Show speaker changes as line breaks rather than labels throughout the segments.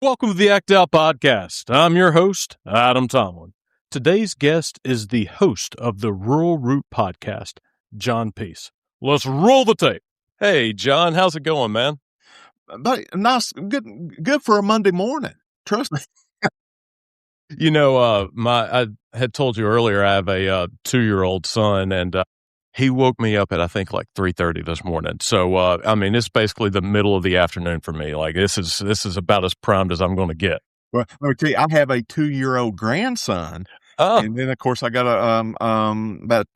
Welcome to the Act Out Podcast. I'm your host, Adam Tomlin. Today's guest is the host of the Rural Root Podcast, John Peace. Let's roll the tape. Hey, John, how's it going, man?
Nice, good for a Monday morning. Trust me.
I had told you earlier I have a 2-year-old son, and he woke me up at I think like 3:30 this morning. So it's basically the middle of the afternoon for me. Like this is about as primed as I'm going to get.
Well, let me tell you, I have a 2-year-old grandson, and then of course I got a about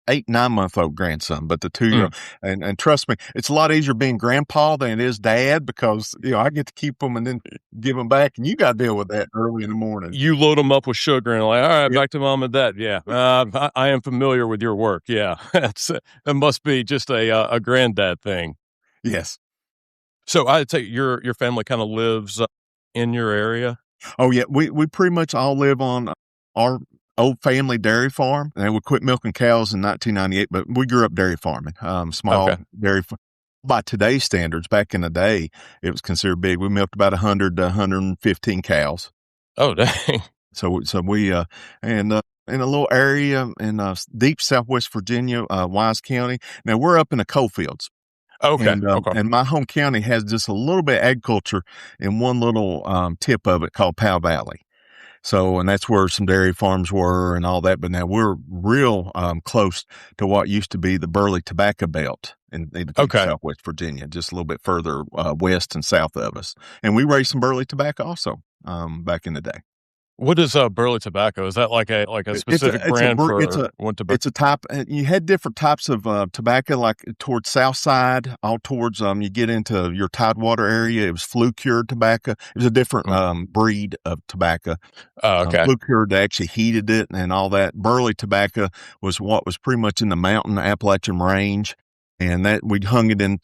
8-9-month-old grandson. But the 2-year-old, and trust me, it's a lot easier being grandpa than it is dad because I get to keep them and then give them back, and you got to deal with that early in the morning.
You load them up with sugar and like, all right, back to mom and dad. Yeah, I am familiar with your work. Yeah, it must be just a granddad thing.
Yes.
So I take your family kind of lives in your area.
Oh yeah, we pretty much all live on our old family dairy farm, and we quit milking cows in 1998. But we grew up dairy farming, small dairy. By today's standards, back in the day, it was considered big. We milked about 100 to 115 cows.
Oh dang!
So we in a little area in deep Southwest Virginia, Wise County. Now we're up in the coal fields.
Okay.
And my home county has just a little bit of agriculture in one little tip of it called Powell Valley. So, and that's where some dairy farms were and all that. But now we're real close to what used to be the Burley Tobacco Belt in Southwest Virginia, just a little bit further west and south of us. And we raised some Burley tobacco also back in the day.
What is Burley tobacco? Is that like a specific brand for one tobacco?
It's a type. You had different types of tobacco, like towards south side, all towards you get into your Tidewater area. It was flue cured tobacco. It was a different breed of tobacco. Flue cured, they actually heated it and all that. Burley tobacco was what was pretty much in the mountain Appalachian range, and that we hung it in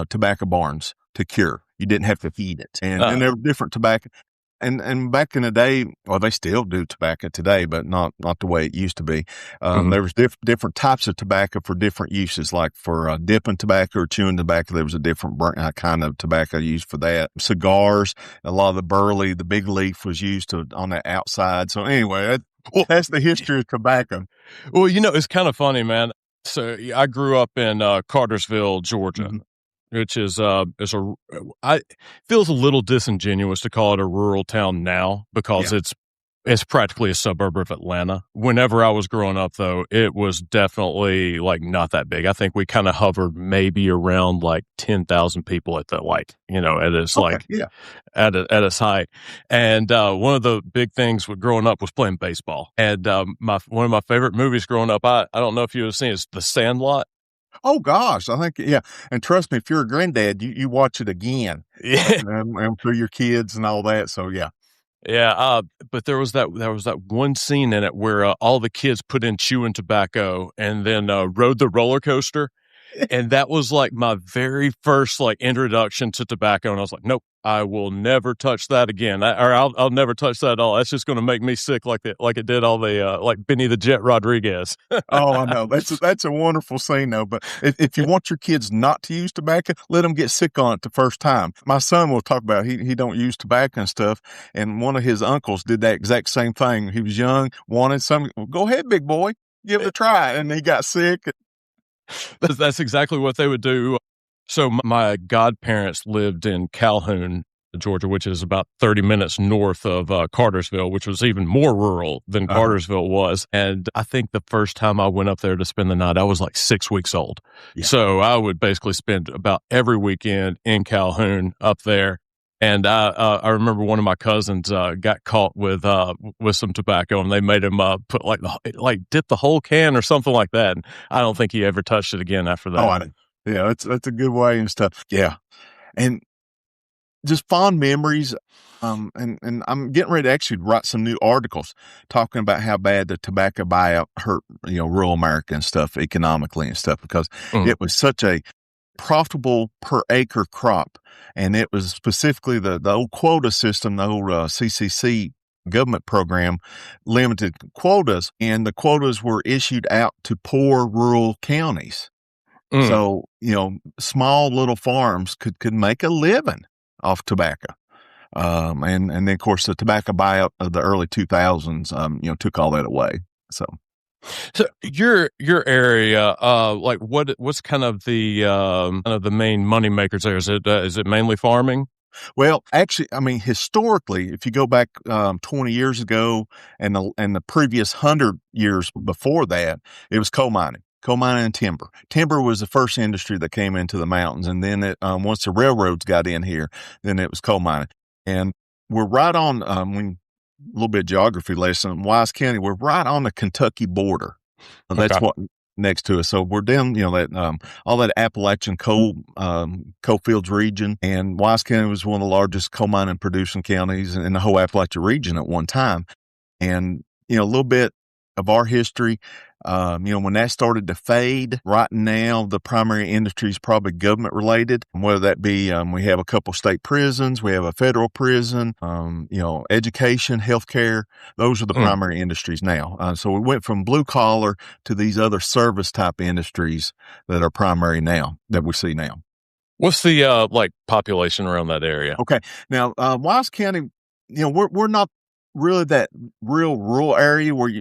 tobacco barns to cure. You didn't have to heat it, and there were different tobacco. And back in the day, well, they still do tobacco today, but not the way it used to be. There was different types of tobacco for different uses, like for dipping tobacco or chewing tobacco. There was a different kind of tobacco used for that. Cigars, a lot of the Burley, the big leaf was used on the outside. So anyway, that's the history of tobacco.
Well, it's kind of funny, man. So I grew up in Cartersville, Georgia. Mm-hmm. Which is feels a little disingenuous to call it a rural town now because it's practically a suburb of Atlanta. Whenever I was growing up, though, it was definitely like not that big. I think we kind of hovered maybe around like 10,000 people at the at its height. And one of the big things with growing up was playing baseball. And one of my favorite movies growing up, I don't know if you have seen, is The Sandlot.
Oh gosh, I think and trust me, if you're a granddad, you watch it again, and for your kids and all that. So
but there was that one scene in it where all the kids put in chewing tobacco and then rode the roller coaster, and that was like my very first like introduction to tobacco, and I was like, nope, I will never touch that again, I'll never touch that at all. That's just going to make me sick like it did all the like Benny the Jet Rodriguez.
Oh, I know. That's a wonderful scene though. But if you want your kids not to use tobacco, let them get sick on it the first time. My son will talk about he don't use tobacco and stuff, and one of his uncles did that exact same thing. He was young, wanted some. Well, go ahead, big boy, give it a try, and he got sick.
That's exactly what they would do. So my godparents lived in Calhoun, Georgia, which is about 30 minutes north of Cartersville, which was even more rural than Cartersville was. And I think the first time I went up there to spend the night, I was like 6 weeks old. Yeah. So I would basically spend about every weekend in Calhoun up there. And I remember one of my cousins got caught with some tobacco, and they made him put dip the whole can or something like that. And I don't think he ever touched it again after that.
Oh, I didn't. Yeah, that's a good way and stuff. Yeah, and just fond memories. And I'm getting ready to actually write some new articles talking about how bad the tobacco buyout hurt, rural America and stuff economically and stuff, because it was such a profitable per acre crop. And it was specifically the old quota system, the old CCC government program, limited quotas, and the quotas were issued out to poor rural counties. So, small little farms could make a living off tobacco. And then of course the tobacco buyout of the early 2000s, took all that away.
So your area, like what's kind of the main money makers there? Is it mainly farming?
Well, actually, I mean, historically, if you go back 20 years ago and the previous 100 years before that, it was coal mining and timber. Timber was the first industry that came into the mountains, and then once the railroads got in here, then it was coal mining. And we're right on when a little bit of geography lesson. Wise County, we're right on the Kentucky border. That's
Okay.
what next to us. So we're down, that all that Appalachian coal fields region, and Wise County was one of the largest coal mining producing counties in the whole Appalachian region at one time. And a little bit of our history, when that started to fade, right now the primary industry is probably government related, whether that be we have a couple state prisons, we have a federal prison, education, healthcare. Those are the primary industries now. So we went from blue collar to these other service type industries that are primary now, that we see now.
What's the like population around that area?
Okay, now Wise County, we're not really that real rural area where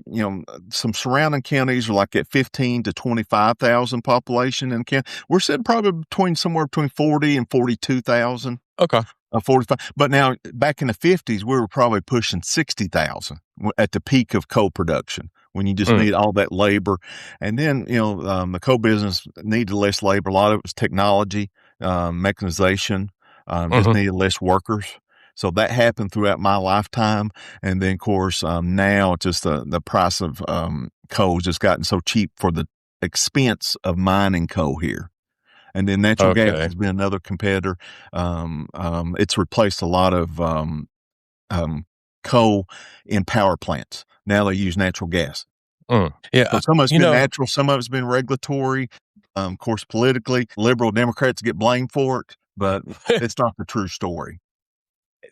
some surrounding counties are like at 15 to 25,000 population in county. We're sitting probably somewhere between 40 and 42,000.
Okay.
45. But now back in the 50s, we were probably pushing 60,000 at the peak of coal production, when you just need all that labor. And then, the coal business needed less labor. A lot of it was technology, mechanization, just needed less workers. So that happened throughout my lifetime. And then, of course, now just the price of coal has just gotten so cheap for the expense of mining coal here. And then natural gas has been another competitor. It's replaced a lot of coal in power plants. Now they use natural gas.
Yeah.
So some of it's been natural, some of it's been regulatory. Of course, politically, liberal Democrats get blamed for it, but it's not the true story.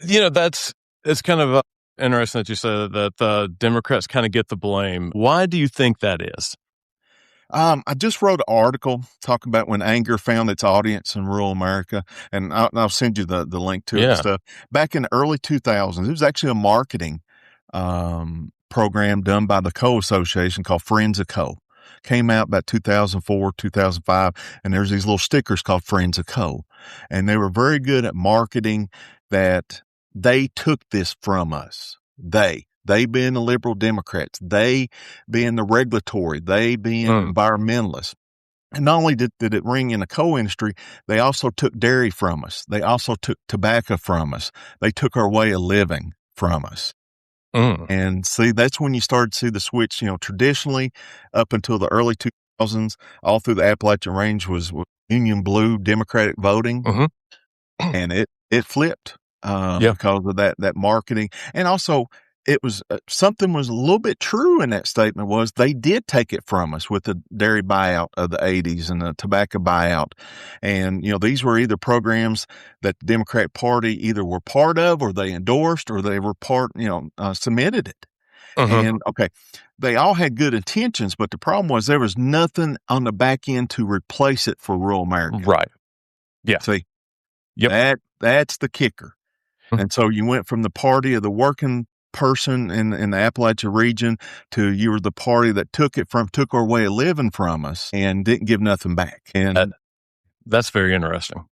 It's kind of interesting that you said that the Democrats kind of get the blame. Why do you think that is?
I just wrote an article talking about when anger found its audience in rural America, and I'll send you the link to it and stuff. Back in the early 2000s, it was actually a marketing program done by the Coal Association called Friends of Coal. Came out about 2004, 2005, and there's these little stickers called Friends of Coal. And they were very good at marketing that they took this from us. They being the liberal Democrats, they being the regulatory, they being environmentalists. And not only did it ring in the coal industry, they also took dairy from us. They also took tobacco from us. They took our way of living from us. And see, that's when you start to see the switch, traditionally up until the early 2000s, all through the Appalachian Range was Union Blue Democratic voting. And it flipped because of that marketing. And also, it was something was a little bit true in that statement was they did take it from us with the dairy buyout of the 80s and the tobacco buyout. And, these were either programs that the Democrat Party either were part of or they endorsed or they were submitted it. And, they all had good intentions, but the problem was there was nothing on the back end to replace it for rural America.
Right. Yeah.
See, that's the kicker. And so you went from the party of the working person in the Appalachian region to you were the party that took our way of living from us and didn't give nothing back. And
that's very interesting.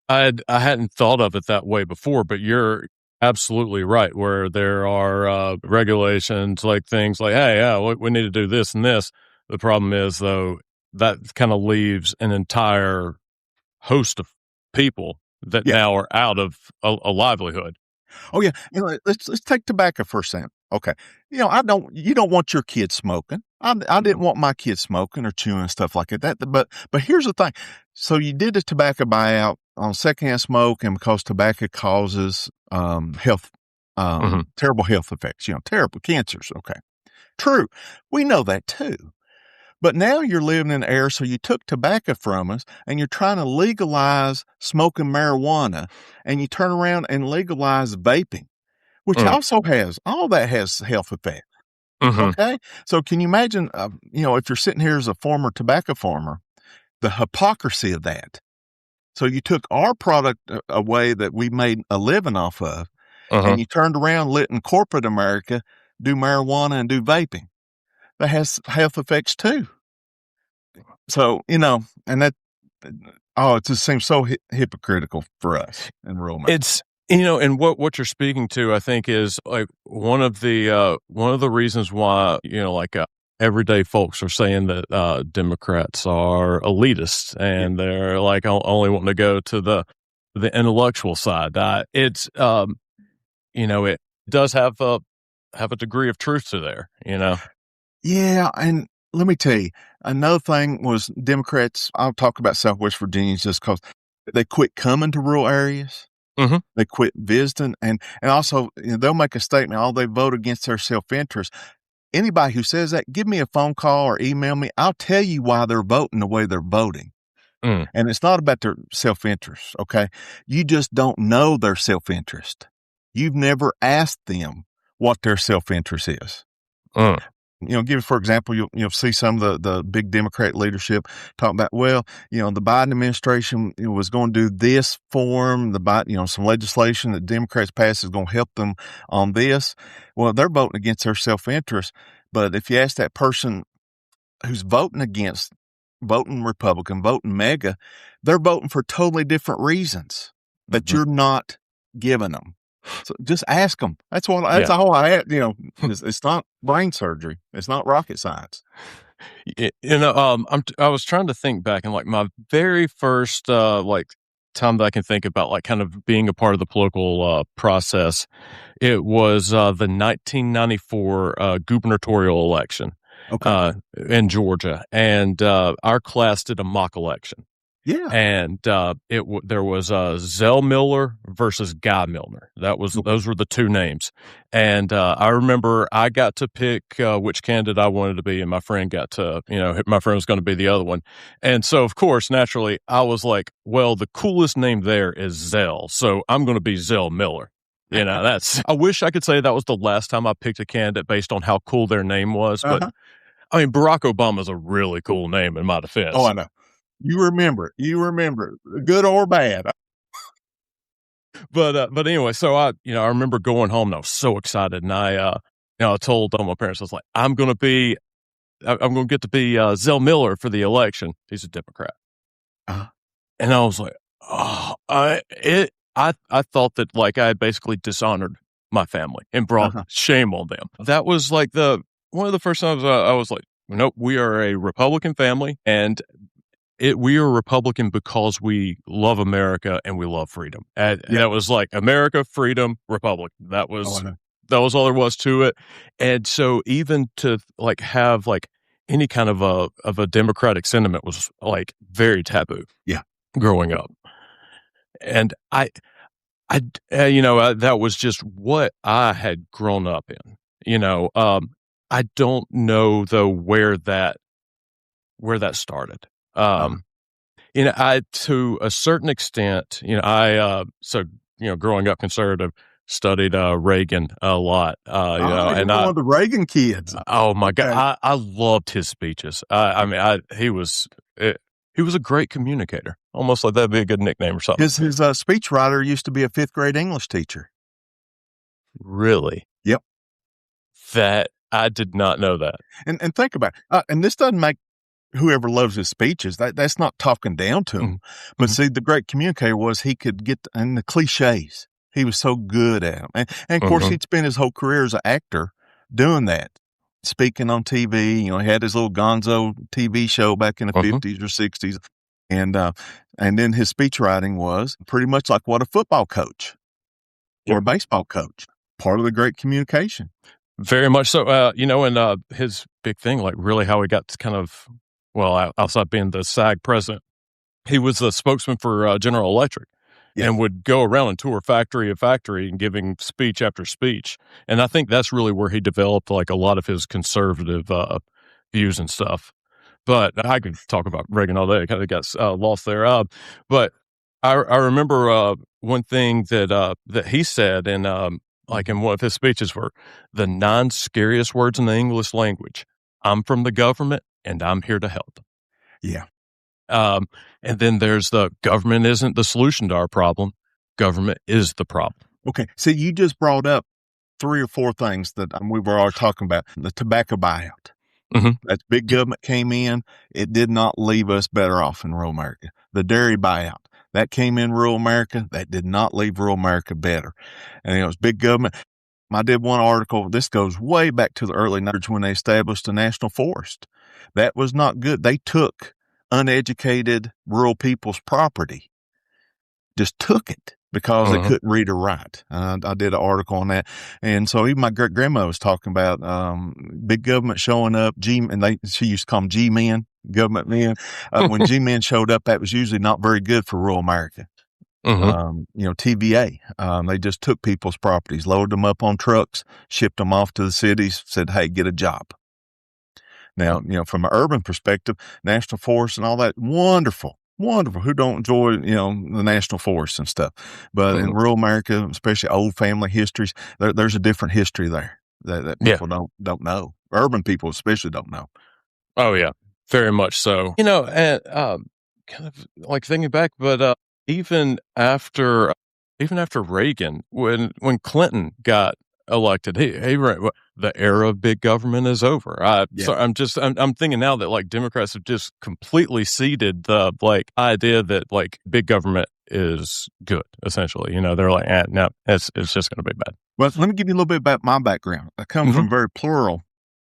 I hadn't thought of it that way before, but you're absolutely right. Where there are regulations, like things like, hey, we need to do this and this. The problem is, though, that kind of leaves an entire host of people that now are out of a livelihood.
Oh yeah, let's take tobacco for a second. Okay, you don't want your kids smoking. I didn't want my kids smoking or chewing stuff like that. But here's the thing. So you did the tobacco buyout on secondhand smoke, and because tobacco causes health, terrible health effects. Terrible cancers. Okay, true. We know that too. But now you're living in an era, so you took tobacco from us and you're trying to legalize smoking marijuana, and you turn around and legalize vaping, which also has health effects. Okay. So can you imagine, if you're sitting here as a former tobacco farmer, the hypocrisy of that? So you took our product away that we made a living off of,
Uh-huh.
and you turned around letting corporate America do marijuana and do vaping. That has health effects too. So, and it just seems so hypocritical for us in rural America.
It's, and what you're speaking to, I think, is like one of the reasons why, everyday folks are saying that Democrats are elitist and they're like only wanting to go to the intellectual side. It does have a degree of truth to there,
Yeah, and let me tell you, another thing was Democrats. I'll talk about Southwest Virginia just because they quit coming to rural areas.
Mhm.
They quit visiting, and also they'll make a statement. Oh, they vote against their self-interest. Anybody who says that, give me a phone call or email me. I'll tell you why they're voting the way they're voting.
Mm.
And it's not about their self-interest, okay? You just don't know their self-interest. You've never asked them what their self-interest is.
Mm.
For example, you'll see some of the big Democrat leadership talking about, well, the Biden administration was going to do this for them. The Biden, some legislation that Democrats pass is going to help them on this. Well, they're voting against their self-interest. But if you ask that person who's voting Republican, voting MAGA, they're voting for totally different reasons that you're not giving them. So just ask them. That's all I had. It's not brain surgery. It's not rocket science.
I was trying to think back, and like my very first time that I can think about, like kind of being a part of the political process, it was the 1994 gubernatorial election in Georgia, and our class did a mock election.
Yeah.
And there was Zell Miller versus Guy Milner. Those were the two names. And I remember I got to pick which candidate I wanted to be, and my friend got to, my friend was going to be the other one. And so, of course, naturally, I was like, well, the coolest name there is Zell, so I'm going to be Zell Miller. I wish I could say that was the last time I picked a candidate based on how cool their name was, but I mean, Barack Obama is a really cool name in my defense.
Oh, I know. You remember it, good or bad.
But anyway, so I remember going home and I was so excited, and I told my parents, I was like, I'm going to get to be Zell Miller for the election. He's a Democrat. And I was like, I thought that like I had basically dishonored my family and brought shame on them. That was like one of the first times I was like, nope, we are a Republican family, and we are Republican because we love America and we love freedom. And that was like America, freedom, Republic. That was all there was to it. And so even to like have like any kind of a democratic sentiment was like very taboo.
Yeah.
Growing up. And that was just what I had grown up in. I don't know though where that started. To a certain extent, growing up conservative, studied Reagan a lot.
And one of the Reagan kids.
Oh my God, I loved his speeches. He was a great communicator. Almost like that'd be a good nickname or something.
His speechwriter used to be a 5th grade English teacher.
Really?
Yep.
That I did not know that.
And think about it. And this doesn't make whoever loves his speeches, that's not talking down to him. But see, the great communicator was he could get in the cliches. He was so good at them. And of course, he'd spent his whole career as an actor doing that, speaking on TV. He had his little gonzo TV show back in the 50s or 60s. And then his speech writing was pretty much like what a football coach or a baseball coach, part of the great communication.
Very much so. And his big thing, like really how he got to kind of, outside being the SAG president, he was the spokesman for General Electric and would go around and tour factory to factory and giving speech after speech. And I think that's really where he developed like a lot of his conservative views and stuff. But I could talk about Reagan all day. I kind of got lost there. But I remember one thing that he said in one of his speeches were the 9 scariest words in the English language. I'm from the government and I'm here to help them.
Yeah.
And then there's the government isn't the solution to our problem. Government is the problem.
Okay. So you just brought up 3 or 4 things that we were already talking about. The tobacco buyout.
Mm-hmm.
That big government came in. It did not leave us better off in rural America. The dairy buyout. That came in rural America. That did not leave rural America better. And it was big government. I did one article. This goes way back to the early 90s when they established a national forest. That was not good. They took uneducated rural people's property, just took it because they couldn't read or write. I did an article on that. And so even my great grandma was talking about big government showing up, she used to call them G-men, government men. When G-men showed up, that was usually not very good for rural America. TVA, they just took people's properties, loaded them up on trucks, shipped them off to the cities, said, hey, get a job. Now, from an urban perspective, national forests and all that, wonderful. Who don't enjoy, the national forests and stuff. But in rural America, especially old family histories, there's a different history there that people don't know. Urban people especially don't know.
Oh, yeah, very much so. And kind of like thinking back, but even after Reagan, when Clinton got elected, the era of big government is over. So I'm thinking now that like Democrats have just completely ceded the like idea that like big government is good. Essentially, they're like, no, it's just going to be bad.
Well, let me give you a little bit about my background. I come from very plural.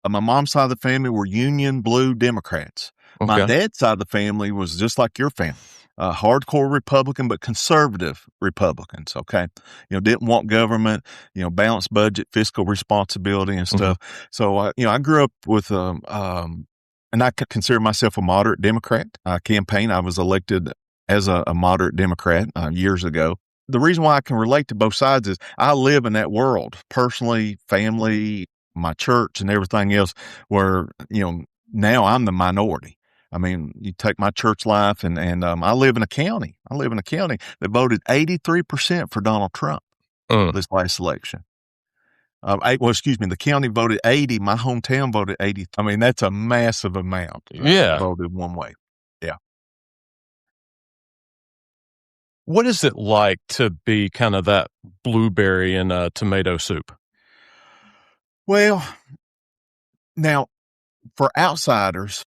My mom's side of the family were Union Blue Democrats. Okay. My dad's side of the family was just like your family. Hardcore Republican, but conservative Republicans. Okay. Didn't want government, balanced budget, fiscal responsibility and stuff. So, I grew up with, and I could consider myself a moderate Democrat. I was elected as a moderate Democrat years ago. The reason why I can relate to both sides is I live in that world personally, family, my church and everything else where, now I'm the minority. I mean, you take my church life and I live in a county. That voted 83% for Donald Trump this last election. The county voted 80. My hometown voted 80. I mean, that's a massive amount. Voted one way. Yeah.
What is it like to be kind of that blueberry in a tomato soup?
Well, now for outsiders,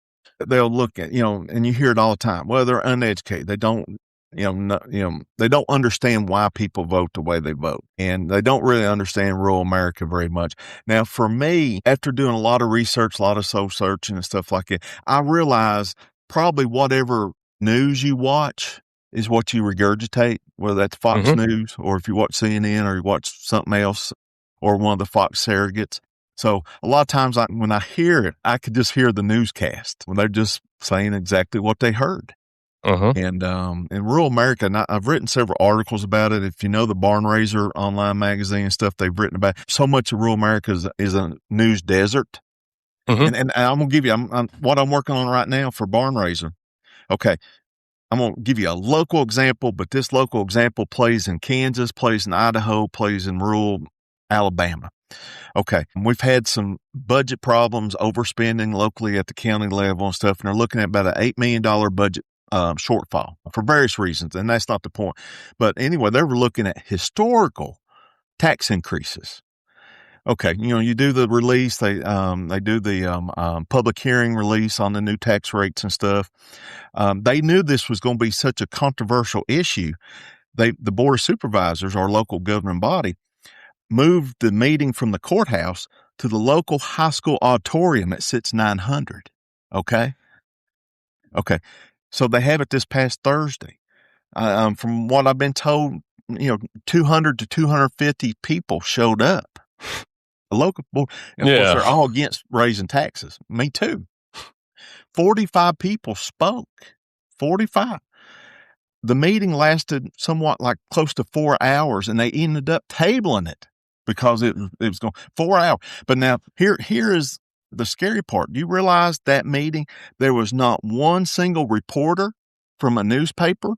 they'll look at, and you hear it all the time. Well, they're uneducated. They don't, they don't understand why people vote the way they vote. And they don't really understand rural America very much. Now, for me, after doing a lot of research, a lot of soul searching and stuff like that, I realize probably whatever news you watch is what you regurgitate, whether that's Fox News or if you watch CNN or you watch something else or one of the Fox surrogates. So a lot of times when I hear it, I could just hear the newscast when they're just saying exactly what they heard. And in rural America, and I've written several articles about it. If you know the Barn Raiser online magazine and stuff, they've written about so much of rural America is a news desert. And I'm going to give you what I'm working on right now for Barn Raiser. Okay. I'm going to give you a local example, but this local example plays in Kansas, plays in Idaho, plays in rural Alabama. Okay. We've had some budget problems, overspending locally at the county level and stuff, and they're looking at about an $8 million budget shortfall for various reasons, and that's not the point. But anyway, they were looking at historical tax increases. Okay, you do the release. They do the public hearing release on the new tax rates and stuff. They knew this was going to be such a controversial issue. The Board of Supervisors, our local governing body, moved the meeting from the courthouse to the local high school auditorium at 6900. Okay. So they have it this past Thursday. From what I've been told, 200 to 250 people showed up. The local board, of course, they're all against raising taxes. Me too. 45 people spoke. 45. The meeting lasted somewhat like close to 4 hours, and they ended up tabling it because it was going 4 hours. But now here is the scary part. You realize that meeting, there was not one single reporter from a newspaper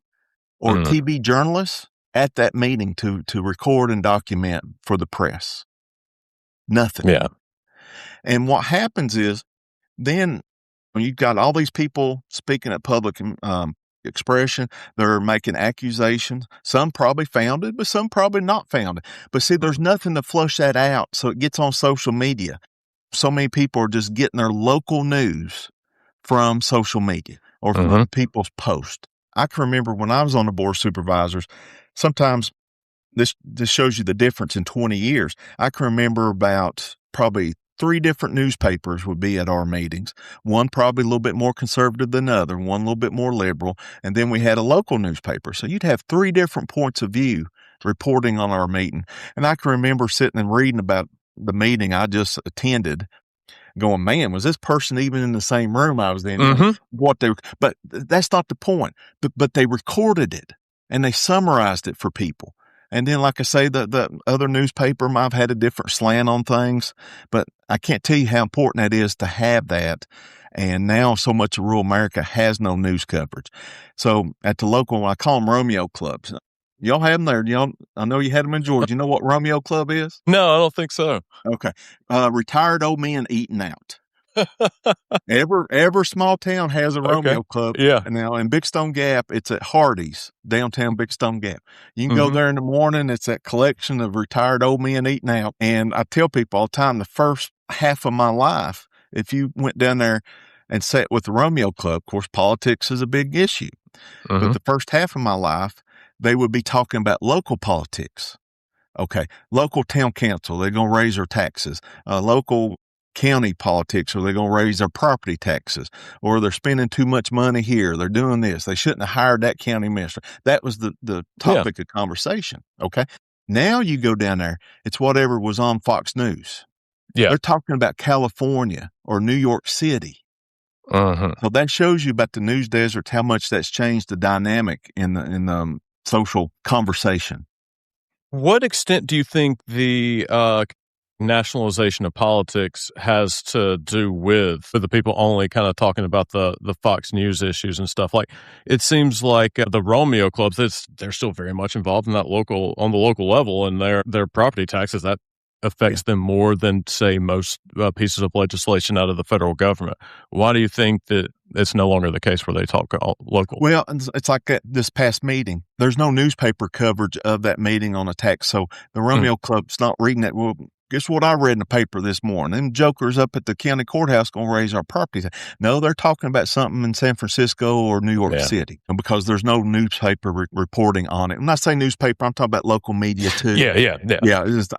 or TV journalist at that meeting to record and document for the press. Nothing.
Yeah.
And what happens is then When you've got all these people speaking at public expression, they're making accusations, some probably founded, but some probably not founded. But see, there's nothing to flush that out, so it gets on social media. So many people are just getting their local news from social media or from other people's posts. I can remember when I was on the board of supervisors, sometimes this shows you the difference in 20 years. I can remember about probably 3 different newspapers would be at our meetings. One probably a little bit more conservative than the other, one a little bit more liberal, and then we had a local newspaper. So you'd have 3 different points of view reporting on our meeting. And I can remember sitting and reading about the meeting I just attended, going, man, was this person even in the same room I was in? But that's not the point. But they recorded it and they summarized it for people. And then, like I say, the other newspaper might have had a different slant on things, but I can't tell you how important that is to have that. And now so much of rural America has no news coverage. So at the local, I call them Romeo clubs. Y'all have them there. I know you had them in Georgia. You know what Romeo Club is?
No, I don't think so.
Okay. Retired old men eating out. Every small town has a Romeo Club.
Yeah.
Now in Big Stone Gap, it's at Hardee's, downtown Big Stone Gap. You can go there in the morning. It's that collection of retired old men eating out. And I tell people all the time, the first half of my life, if you went down there and sat with the Romeo Club, of course, politics is a big issue. But the first half of my life, they would be talking about local politics. Okay. Local town council, they're going to raise their taxes. Local county politics, or they're going to raise their property taxes, or they're spending too much money here. They're doing this. They shouldn't have hired that county minister. That was the topic of conversation. Okay. Now you go down there, it's whatever was on Fox News.
Yeah.
They're talking about California or New York City. So that shows you about the news desert, how much that's changed the dynamic in the social conversation.
What extent do you think the nationalization of politics has to do with the people only kind of talking about the Fox News issues and stuff? Like, it seems like the Romeo clubs, they're still very much involved in on the local level, and their property taxes, that affects them more than, say, most pieces of legislation out of the federal government. Why do you think that it's no longer the case where they talk local?
Well, it's like this past meeting. There's no newspaper coverage of that meeting on a tax. So the Romeo Club's not reading that. Well, guess what I read in the paper this morning? Them jokers up at the county courthouse going to raise our property tax. No, they're talking about something in San Francisco or New York City, because there's no newspaper reporting on it. When I say newspaper, I'm talking about local media too.
Yeah.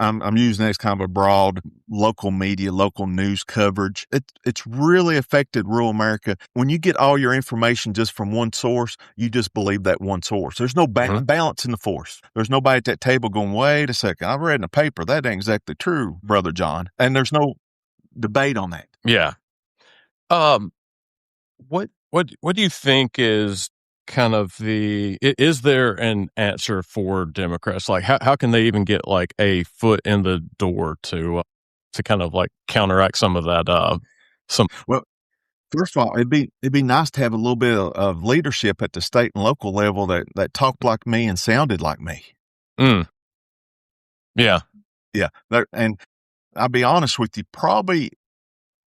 I'm using that as kind of a broad local media, local news coverage. It's really affected rural America. When you get all your information just from one source, you just believe that one source. There's no balance in the force. There's nobody at that table going, wait a second, I read in the paper, that ain't exactly true, Brother John. And there's no debate on that.
Yeah. What do you think is kind of is there an answer for Democrats? Like, how can they even get like a foot in the door to kind of like counteract some of that?
Well, first of all, it'd be nice to have a little bit of leadership at the state and local level that talked like me and sounded like me.
Yeah.
Yeah. And I'll be honest with you, probably,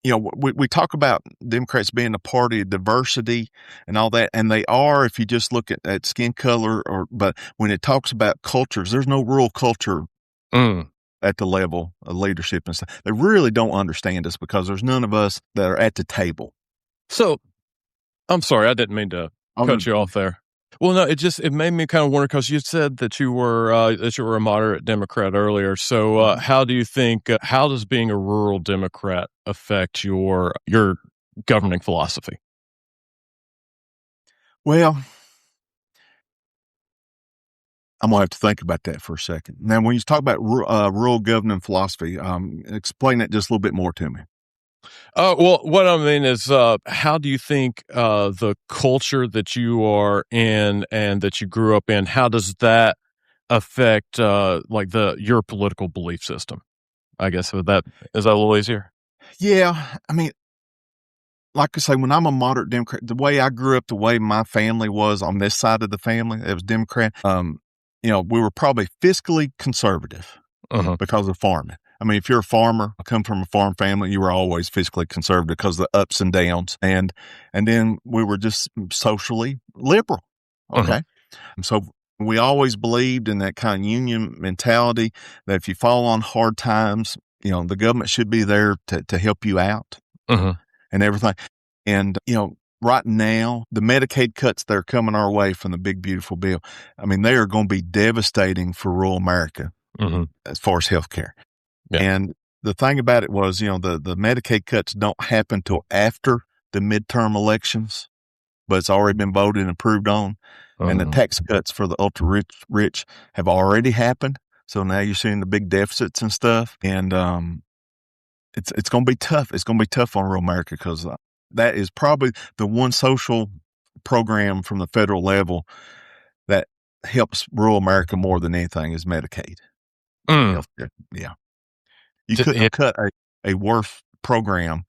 we talk about Democrats being a party of diversity and all that, and they are if you just look at skin color, but when it talks about cultures, there's no rural culture at the level of leadership and stuff. They really don't understand us because there's none of us that are at the table.
So, I'm sorry, I didn't mean to cut you off there. Well, no, it made me kind of wonder, because you said that you were a moderate Democrat earlier. So, how do you think how does being a rural Democrat affect your governing philosophy?
Well, I'm gonna have to think about that for a second. Now, when you talk about rural governing philosophy, explain that just a little bit more to me.
Well, what I mean is, how do you think the culture that you are in and that you grew up in, how does that affect your political belief system? I guess is that a little easier?
Yeah, I mean, like I say, when I'm a moderate Democrat, the way I grew up, the way my family was on this side of the family, it was Democrat. We were probably fiscally conservative. because of farming. I mean, if you're a farmer, I come from a farm family, you were always fiscally conservative because of the ups and downs. And then we were just socially liberal. Okay. So we always believed in that kind of union mentality that if you fall on hard times, the government should be there to help you out and everything. And, right now, the Medicaid cuts that are coming our way from the big, beautiful bill, I mean, they are going to be devastating for rural America as far as healthcare. Yeah. And the thing about it was, the Medicaid cuts don't happen till after the midterm elections, but it's already been voted and approved on. And the tax cuts for the ultra rich have already happened. So now you're seeing the big deficits and stuff. And it's going to be tough. It's going to be tough on rural America because that is probably the one social program from the federal level that helps rural America more than anything is Medicaid. Healthcare. Yeah. You couldn't cut a worse program.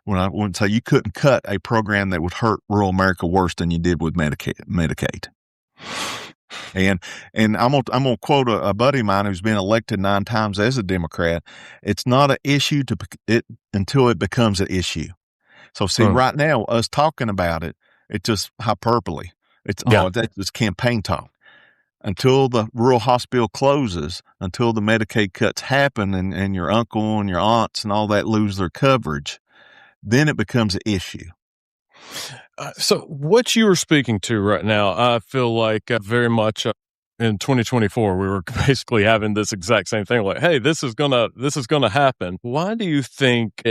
When I wouldn't say you couldn't cut a program that would hurt rural America worse than you did with Medicaid. And I'm gonna quote a buddy of mine who's been elected 9 times as a Democrat. It's not an issue until it becomes an issue. So see, right now, us talking about it, it's just hyperbole. That's just campaign talk. Until the rural hospital closes, until the Medicaid cuts happen and your uncle and your aunts and all that lose their coverage, then it becomes an issue.
So what you were speaking to right now, I feel like very much in 2024, we were basically having this exact same thing. Like, hey, this is gonna happen. Why do you think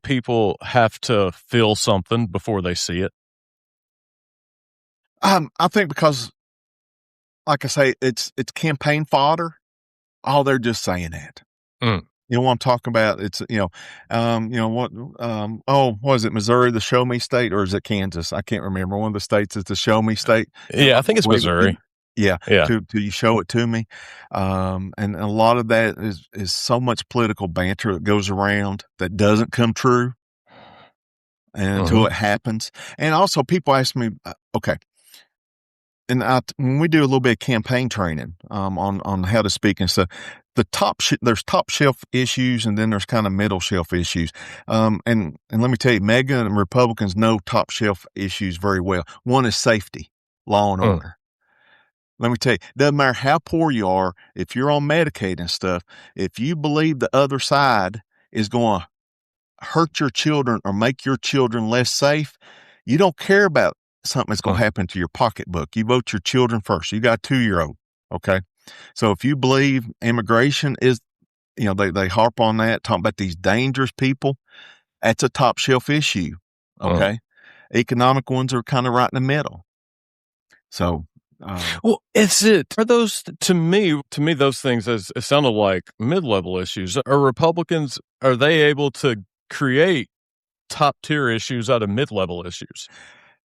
people have to feel something before they see it?
I think because, like I say, it's campaign fodder. Oh, they're just saying that. You know what I'm talking about? It's, what is it, Missouri, the show me state, or is it Kansas? I can't remember. One of the states is the show me state.
Yeah, I think it's Missouri.
Yeah. To you show it to me. And a lot of that is so much political banter that goes around that doesn't come true until it happens. And also people ask me, okay. And when we do a little bit of campaign training on how to speak and stuff, there's top shelf issues and then there's kind of middle shelf issues. And let me tell you, MAGA and Republicans know top shelf issues very well. One is safety, law and order. Let me tell you, doesn't matter how poor you are, if you're on Medicaid and stuff, if you believe the other side is going to hurt your children or make your children less safe, you don't care about something that's going to happen to your pocketbook. You vote your children first. You got a 2-year-old. Okay. So if you believe immigration is, they harp on that, talking about these dangerous people, that's a top shelf issue. Okay. Economic ones are kind of right in the middle. So,
are those, to me, those things it sounded like mid-level issues. Are Republicans, are they able to create top tier issues out of mid-level issues?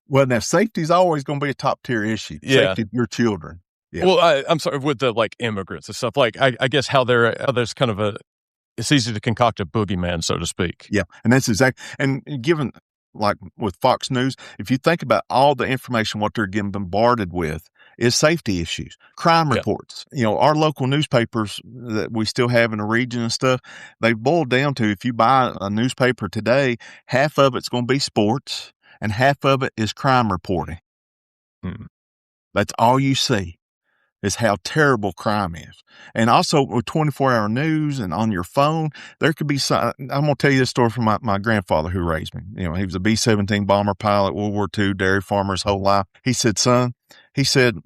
Well, now safety is always going to be a top tier issue.
Yeah.
Safety of your children. Yeah.
Well, I'm sorry, with the immigrants and stuff, I guess how there's kind of it's easy to concoct a boogeyman, so to speak.
Yeah. And that's exactly, and given like with Fox News, if you think about all the information, what they're getting bombarded with is safety issues, crime reports. Our local newspapers that we still have in the region and stuff, they boil down to, if you buy a newspaper today, half of it's going to be sports and half of it is crime reporting. That's all you see is how terrible crime is. And also with 24-hour news and on your phone, there could be some, I'm going to tell you this story from my grandfather who raised me. He was a B-17 bomber pilot, World War II, dairy farmer his whole life. He said,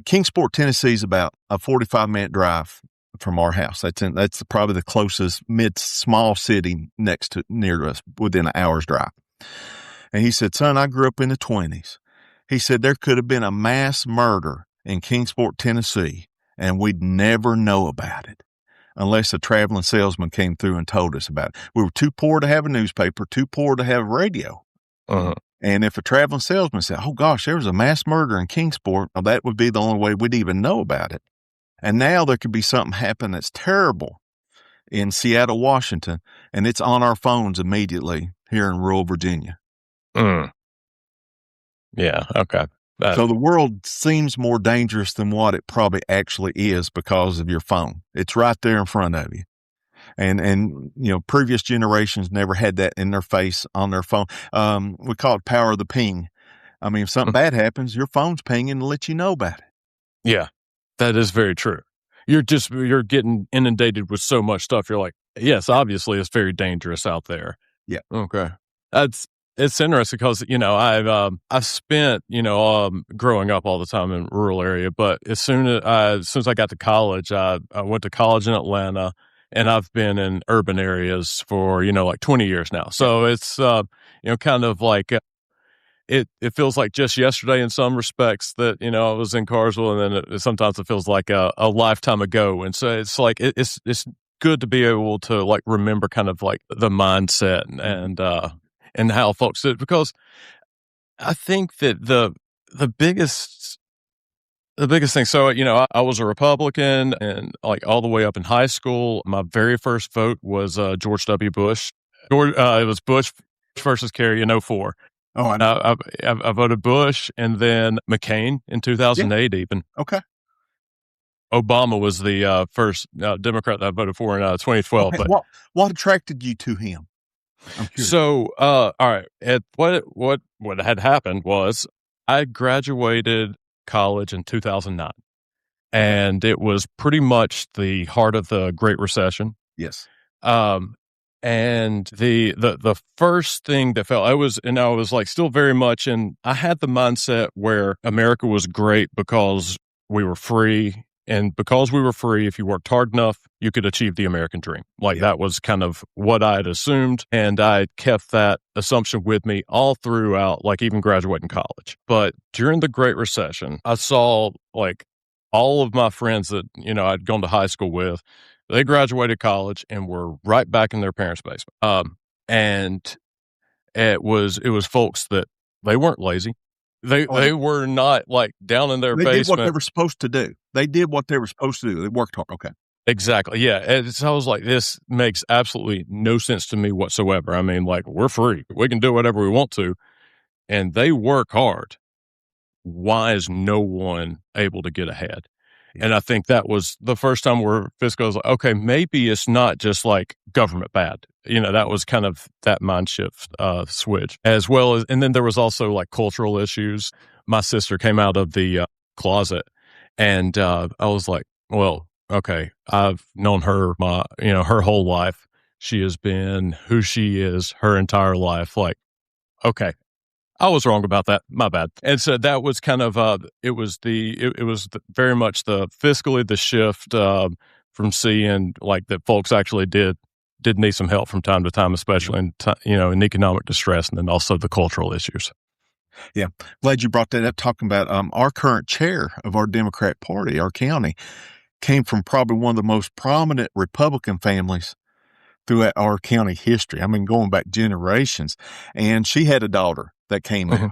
Kingsport, Tennessee is about a 45-minute drive from our house. That's probably the closest small city near to us, within an hour's drive. And he said, son, I grew up in the 1920s. He said there could have been a mass murder in Kingsport, Tennessee, and we'd never know about it unless a traveling salesman came through and told us about it. We were too poor to have a newspaper, too poor to have a radio. And if a traveling salesman said, oh gosh, there was a mass murder in Kingsport, well, that would be the only way we'd even know about it. And now there could be something happen that's terrible in Seattle, Washington, and it's on our phones immediately here in rural Virginia.
Yeah. Okay.
So the world seems more dangerous than what it probably actually is because of your phone. It's right there in front of you. And previous generations never had that in their face on their phone. We call it power of the ping. I mean, if something bad happens, your phone's pinging to let you know about it.
Yeah, that is very true. You're getting inundated with so much stuff. You're like, yes, obviously it's very dangerous out there.
Yeah.
Okay. It's interesting because, I've spent, growing up all the time in rural area, but as soon as I got to college, I went to college in Atlanta, and I've been in urban areas for, like 20 years now. So it's, kind of like, it feels like just yesterday in some respects that, I was in Carswell, and then sometimes it feels like a lifetime ago. And so it's like, it's good to be able to like remember kind of like the mindset and how folks did, because I think that the biggest thing. So, I was a Republican, and like all the way up in high school, my very first vote was George W. Bush. It was Bush versus Kerry in 2004.
Oh, I know.
I voted Bush, and then McCain in 2008 even.
Okay.
Obama was the first Democrat that I voted for in 2012.
Okay.
But
what attracted you to him? I'm curious.
So, all right. What had happened was I graduated college in 2009, and it was pretty much the heart of the Great Recession.
Yes.
And the first thing that I was like still very much in, I had the mindset where America was great because we were free. And because we were free, if you worked hard enough, you could achieve the American dream. Like that was kind of what I had assumed. And I kept that assumption with me all throughout, like even graduating college. But during the Great Recession, I saw like all of my friends that, I'd gone to high school with, they graduated college and were right back in their parents' basement. And it was folks that they weren't lazy. They were not like down in their basement.
They did what they were supposed to do. They did what they were supposed to do. They worked hard. Okay.
Exactly. Yeah. And so I was like, this makes absolutely no sense to me whatsoever. I mean, like, we're free. We can do whatever we want to. And they work hard. Why is no one able to get ahead? And I think that was the first time where Fisco was like, okay, maybe it's not just like government bad. That was kind of that mind shift switch, as well as, and then there was also like cultural issues. My sister came out of the closet, and I was like, well, okay, I've known her her whole life. She has been who she is her entire life. Like, okay, I was wrong about that. My bad. And so that was kind of it was very much the fiscally the shift from seeing like that folks actually did need some help from time to time, especially in economic distress, and then also the cultural issues.
Yeah, glad you brought that up. Talking about our current chair of our Democrat Party, our county, came from probably one of the most prominent Republican families throughout our county history. I mean, going back generations. And she had a daughter that came out.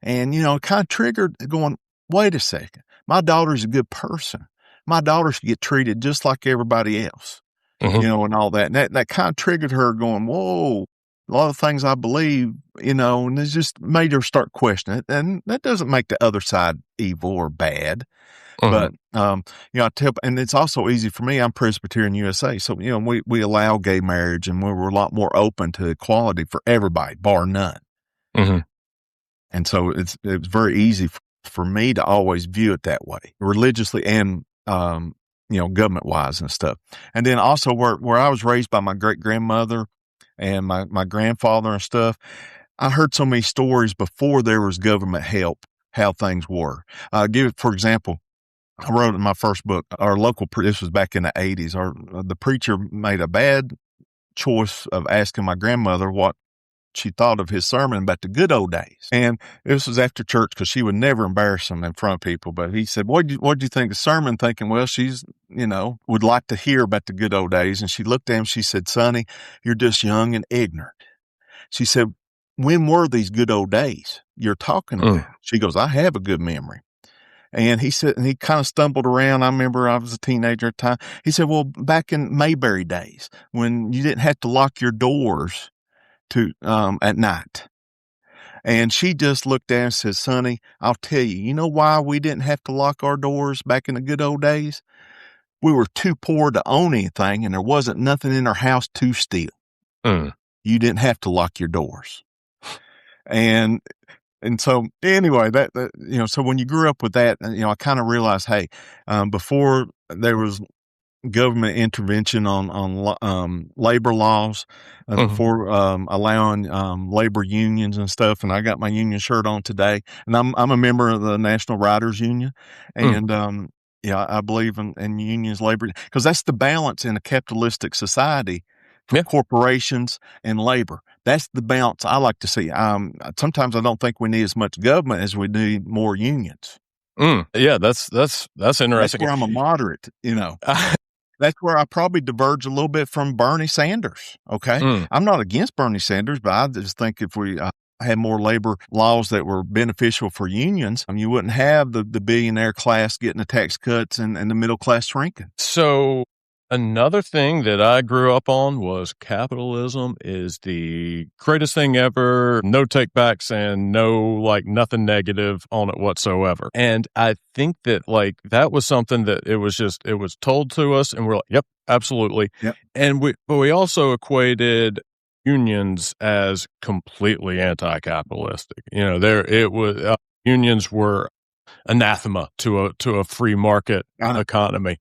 And, it kind of triggered going, wait a second. My daughter's a good person. My daughter should get treated just like everybody else, and all that. And that kind of triggered her going, whoa, a lot of things I believe, and it just made her start questioning it. And that doesn't make the other side evil or bad. But, I tell, and it's also easy for me. I'm Presbyterian USA. So, we allow gay marriage, and we're a lot more open to equality for everybody, bar none. And so it's very easy for me to always view it that way, religiously and, government wise and stuff. And then also where I was raised by my great grandmother and my grandfather and stuff, I heard so many stories before there was government help, how things were. For example, I wrote in my first book, this was back in the 80s, the preacher made a bad choice of asking my grandmother what she thought of his sermon about the good old days. And this was after church because she would never embarrass him in front of people. But he said, what'd you think of the sermon? Thinking, well, she's, would like to hear about the good old days. And she looked at him, she said, Sonny, you're just young and ignorant. She said, when were these good old days you're talking about? She goes, I have a good memory. And he said, and he kind of stumbled around. I remember I was a teenager at the time. He said, well, back in Mayberry days when you didn't have to lock your doors at night. And she just looked at me and said, Sonny, I'll tell you, you know why we didn't have to lock our doors back in the good old days? We were too poor to own anything, and there wasn't nothing in our house to steal.
Mm.
You didn't have to lock your doors. And so anyway, so when you grew up with that, I kind of realized, hey, before there was government intervention on labor laws, before allowing labor unions and stuff. And I got my union shirt on today, and I'm a member of the National Writers Union, and I believe in unions, labor, because that's the balance in a capitalistic society for corporations and labor. That's the balance I like to see. Sometimes I don't think we need as much government as we need more unions.
Yeah, that's interesting.
That's where I'm a moderate, That's where I probably diverge a little bit from Bernie Sanders. Okay. I'm not against Bernie Sanders, but I just think if we had more labor laws that were beneficial for unions, you wouldn't have the billionaire class getting the tax cuts and the middle class shrinking.
So another thing that I grew up on was capitalism is the greatest thing ever. No takebacks and nothing negative on it whatsoever. And I think that that was something that it was told to us, and we're like, yep, absolutely.
Yep.
But we also equated unions as completely anti-capitalistic. Unions were anathema to a free market economy.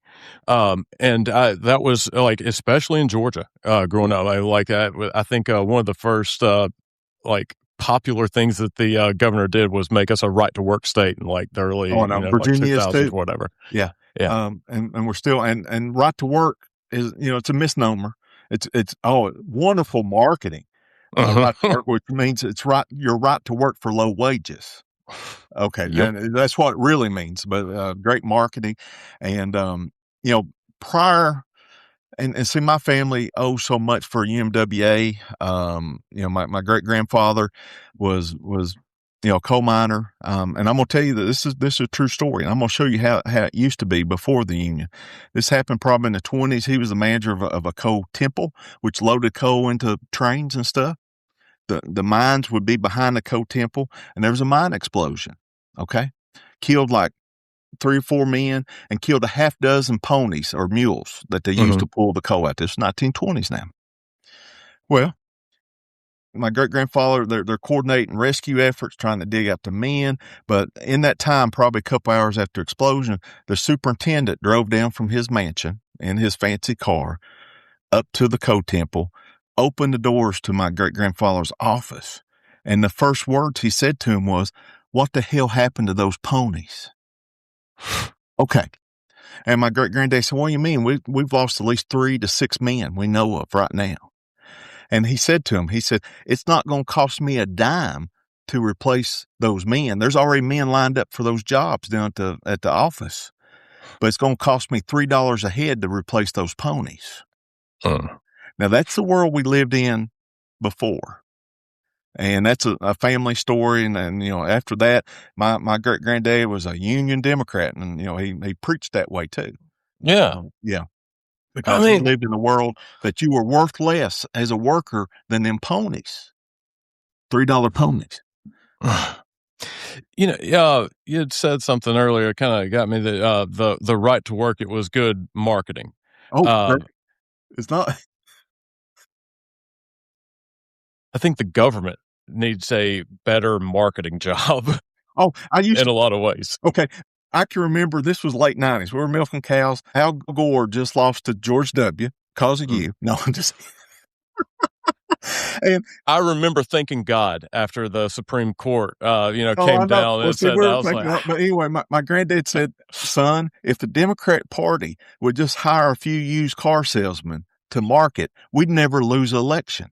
And that was especially in Georgia, growing up, I think one of the first popular things that the governor did was make us a right to work state in the early
Virginia is
2000s,
too.
whatever.
Yeah. And we're still and right to work is it's a misnomer. It's wonderful marketing. Right to work, which means you're right to work for low wages. Okay. Yep. And that's what it really means, but great marketing. And prior and see, my family owes so much for UMWA. My great grandfather was a coal miner. And I'm gonna tell you that this is a true story, and I'm gonna show you how it used to be before the union. This happened probably in the 20s. He was the manager of a coal temple, which loaded coal into trains and stuff. The mines would be behind the coal temple, and there was a mine explosion. Okay. Killed 3 or 4 men and killed a half dozen ponies or mules that they used to pull the coal out. This is 1920s now. Well, my great grandfather, they're coordinating rescue efforts, trying to dig out the men. But in that time, probably a couple hours after explosion, the superintendent drove down from his mansion in his fancy car up to the coal temple, opened the doors to my great grandfather's office. And the first words he said to him was, "What the hell happened to those ponies?" Okay. And my great granddad said, "What do you mean? We've lost at least 3 to 6 men we know of right now." And he said to him, "It's not going to cost me a dime to replace those men. There's already men lined up for those jobs down at the office, but it's going to cost me $3 a head to replace those ponies." Now, that's the world we lived in before. And that's a family story. And after that, my great granddad was a Union Democrat, and, he preached that way too.
Yeah.
Yeah. Because he lived in a world that you were worth less as a worker than them ponies. $3 ponies.
You had said something earlier, kind of got me that the right to work, it was good marketing.
It's not.
I think the government needs a better marketing job.
In
a lot of ways.
Okay. I can remember this was late 90s. We were milking cows. Al Gore just lost to George W. because of you. No, I'm just. And
I remember thanking God after the Supreme Court, came down and said,
but anyway, my granddad said, "Son, if the Democrat Party would just hire a few used car salesmen to market, we'd never lose an election."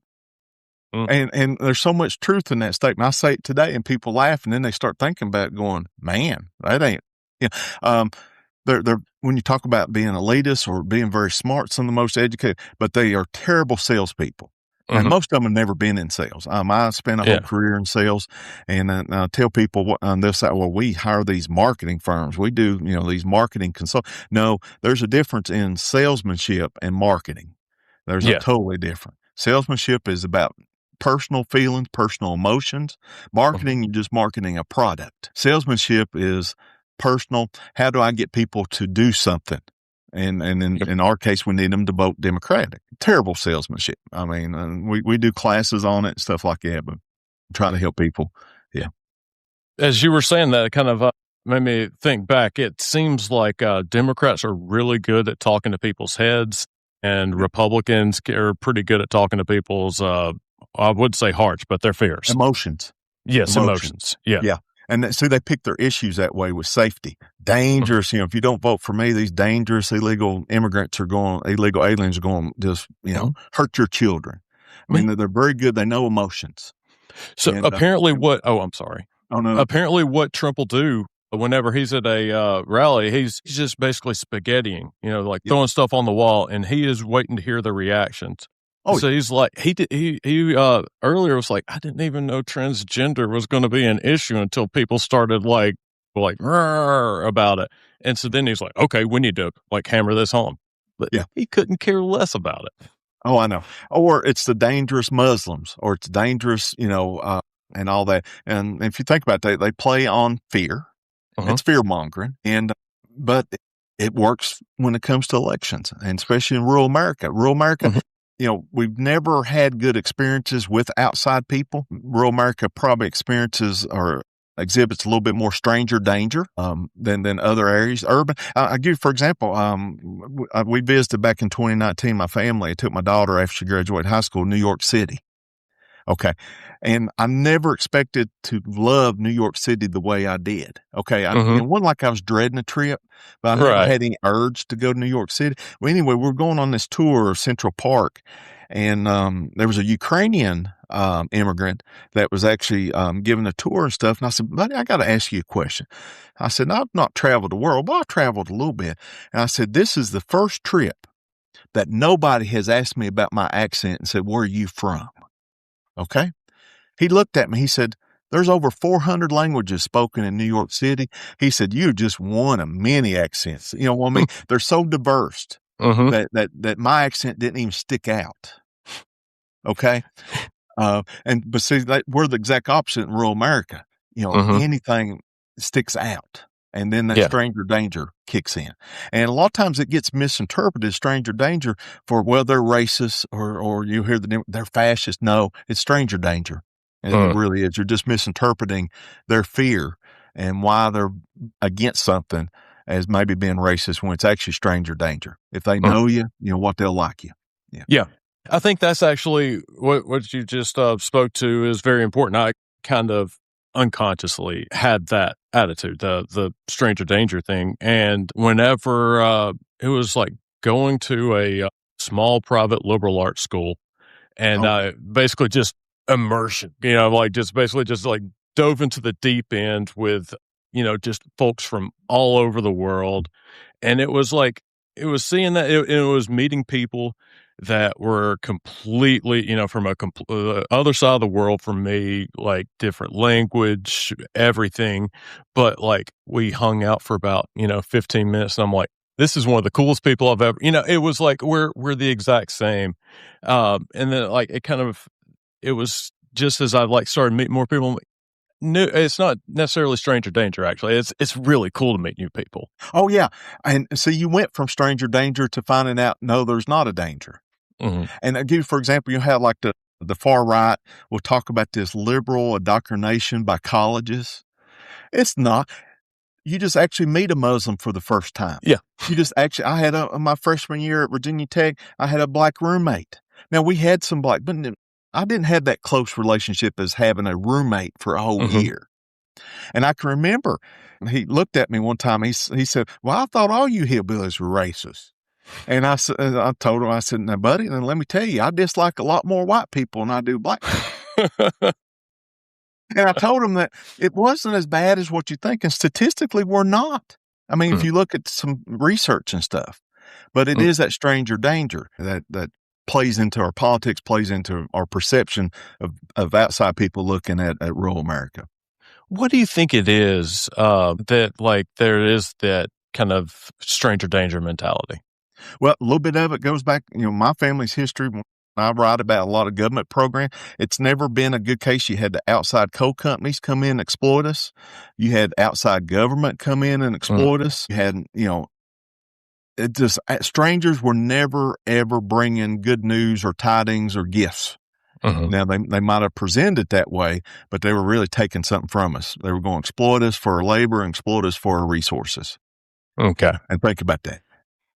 And there's so much truth in that statement. I say it today and people laugh, and then they start thinking about it going, man, that ain't, they're when you talk about being elitist or being very smart, some of the most educated, but they are terrible salespeople. And most of them have never been in sales. I spent a whole career in sales, and I tell people they'll say, "Well, we hire these marketing firms. We do, these marketing consult." No, there's a difference in salesmanship and marketing. There's a totally different. Salesmanship is about personal feelings, personal emotions. Marketing, you're just marketing a product. Salesmanship is personal. How do I get people to do something? And in our case, we need them to vote Democratic. Terrible salesmanship. I mean, we do classes on it and stuff like that, but try to help people. Yeah.
As you were saying that, it kind of made me think back. It seems like Democrats are really good at talking to people's heads, and Republicans are pretty good at talking to people's, I would say hearts, but their fears.
Emotions.
Yes, emotions. Yeah.
Yeah. And see, they pick their issues that way with safety. Dangerous, if you don't vote for me, these dangerous illegal aliens are going to just, hurt your children. I mean, they're very good. They know emotions.
So apparently I'm sorry.
Oh, no.
Apparently what Trump will do whenever he's at a rally, he's just basically spaghettiing, throwing stuff on the wall, and he is waiting to hear the reactions. Oh, so he's like, he earlier was like, I didn't even know transgender was going to be an issue until people started like about it. And so then he's like, okay, we need to hammer this home. But he couldn't care less about it.
Oh, I know. Or it's the dangerous Muslims, or it's dangerous, and all that. And if you think about that, they play on fear. It's fear mongering. But it works when it comes to elections, and especially in rural America. We've never had good experiences with outside people. Rural America probably exhibits a little bit more stranger danger than other areas. Urban, I'll give you, for example, we visited back in 2019, my family. I took my daughter after she graduated high school, New York City. Okay. And I never expected to love New York City the way I did. Okay. It wasn't like I was dreading a trip, but I never had any urge to go to New York City. Well, anyway, we're going on this tour of Central Park, and there was a Ukrainian immigrant that was actually giving a tour and stuff. And I said, buddy, I got to ask you a question. I said, I've not traveled the world, but I've traveled a little bit. And I said, this is the first trip that nobody has asked me about my accent and said, where are you from? Okay. He looked at me. He said, there's over 400 languages spoken in New York City. He said, you're just one of many accents. You know what I mean? They're so diverse that my accent didn't even stick out. Okay. But see, we're the exact opposite in rural America. Anything sticks out. And then that stranger danger kicks in. And a lot of times it gets misinterpreted, stranger danger, for, well, they're racist, or you hear they're fascist. No, it's stranger danger. And it really is. You're just misinterpreting their fear and why they're against something as maybe being racist when it's actually stranger danger. If they know you, what they'll like you.
Yeah. I think that's actually what you just spoke to is very important. I kind of unconsciously had that attitude, the stranger danger thing. And whenever it was like going to a small private liberal arts school, and I basically just immersion, just dove into the deep end with, just folks from all over the world. And it was seeing that it was meeting people that were completely, from other side of the world from me, like different language, everything. But we hung out for about, 15 minutes. And I'm like, this is one of the coolest people I've ever, it was like, we're the exact same. And then it was just as I started meeting more people, I'm like, no, it's not necessarily stranger danger. Actually, it's really cool to meet new people.
Oh yeah. And so you went from stranger danger to finding out, no, there's not a danger. And I'll give you, for example, you have the far right will talk about this liberal indoctrination by colleges. It's not. You just actually meet a Muslim for the first time.
Yeah.
You just actually, I had my freshman year at Virginia Tech, I had a black roommate. Now we had some black, but I didn't have that close relationship as having a roommate for a whole year. And I can remember he looked at me one time. He said, well, I thought all you hillbillies were racist. And I told him, I said, now, buddy, then let me tell you, I dislike a lot more white people than I do black people. And I told him that it wasn't as bad as what you think. And statistically, we're not. I mean, if you look at some research and stuff, but it is that stranger danger that plays into our politics, plays into our perception of outside people looking at rural America.
What do you think it is that there is that kind of stranger danger mentality?
Well, a little bit of it goes back, my family's history. I write about a lot of government program. It's never been a good case. You had the outside coal companies come in and exploit us. You had outside government come in and exploit us. You had, it just strangers were never ever bringing good news or tidings or gifts. Now they might have presented it that way, but they were really taking something from us. They were going to exploit us for our labor and exploit us for our resources.
Okay.
And think about that.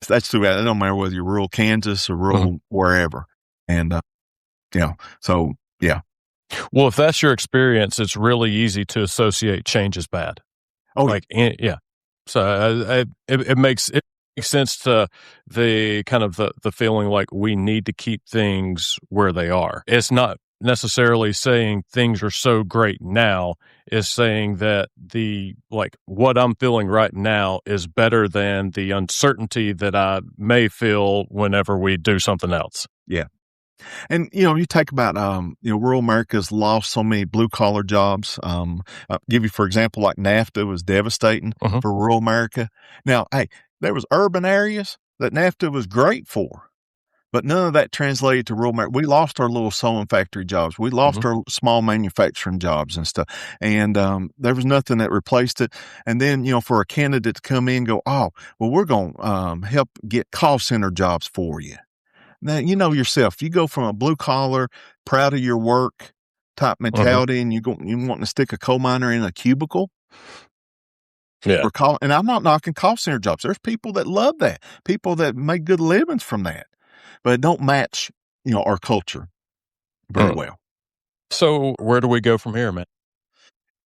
That's too bad. It don't matter whether you're rural Kansas or rural wherever. And, so yeah.
Well, if that's your experience, it's really easy to associate change as bad.
Oh,
yeah. So it makes sense to the kind of the feeling like we need to keep things where they are. It's not necessarily saying things are so great now. It's saying that what I'm feeling right now is better than the uncertainty that I may feel whenever we do something else.
Yeah. And, you talk about, rural America's lost so many blue collar jobs. I'll give you, for example, like NAFTA was devastating for rural America. Now, hey, there was urban areas that NAFTA was great for, but none of that translated to rural America. We lost our little sewing factory jobs. We lost our small manufacturing jobs and stuff. And there was nothing that replaced it. And then, for a candidate to come in and go, oh, well, we're going to help get call center jobs for you. Now, yourself, you go from a blue collar, proud of your work type mentality, and you want to stick a coal miner in a cubicle.
Yeah.
And I'm not knocking call center jobs. There's people that love that, people that make good livings from that, but it don't match, our culture very well.
So where do we go from here, man?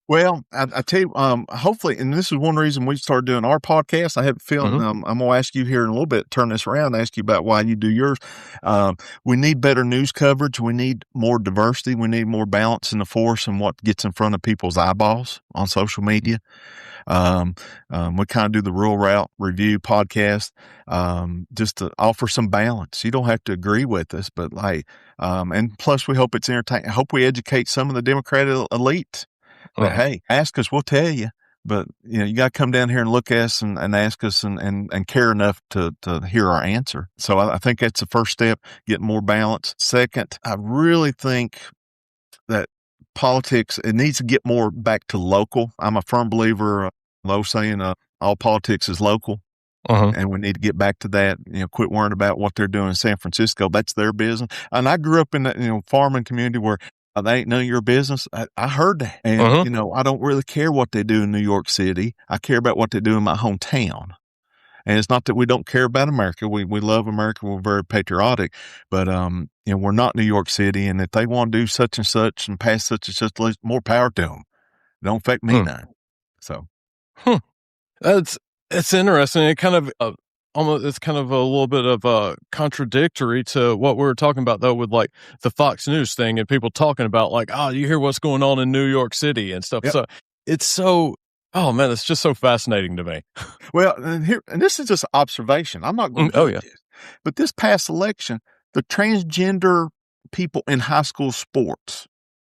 Well, I tell you, hopefully, and this is one reason we started doing our podcast. I have a feeling I'm going to ask you here in a little bit, turn this around, ask you about why you do yours. We need better news coverage. We need more diversity. We need more balance in the force and what gets in front of people's eyeballs on social media. We kind of do the Rural Route Review podcast, just to offer some balance. You don't have to agree with us, but and plus we hope it's entertaining. I hope we educate some of the Democratic elite. But hey, ask us, we'll tell you. But you got to come down here and look at us and ask us and care enough to hear our answer. So I think that's the first step, get more balance. Second, I really think that politics, it needs to get more back to local. I'm a firm believer, low saying, all politics is local. And we need to get back to that, quit worrying about what they're doing in San Francisco. That's their business. And I grew up in that, farming community where they ain't none of your business. I heard that. And, I don't really care what they do in New York City. I care about what they do in my hometown. And it's not that we don't care about America. We love America. We're very patriotic, but, we're not New York City. And if they want to do such and such and pass such and such, more power to them. It don't affect me none. So.
It's interesting. It kind of, it's kind of a little bit of contradictory to what we were talking about, though, with like the Fox News thing and people talking about like, you hear what's going on in New York City and stuff. Yep. So it's so, it's just so fascinating to me.
Well, and this is just observation. I'm not going to this, but this past election, the transgender people in high school sports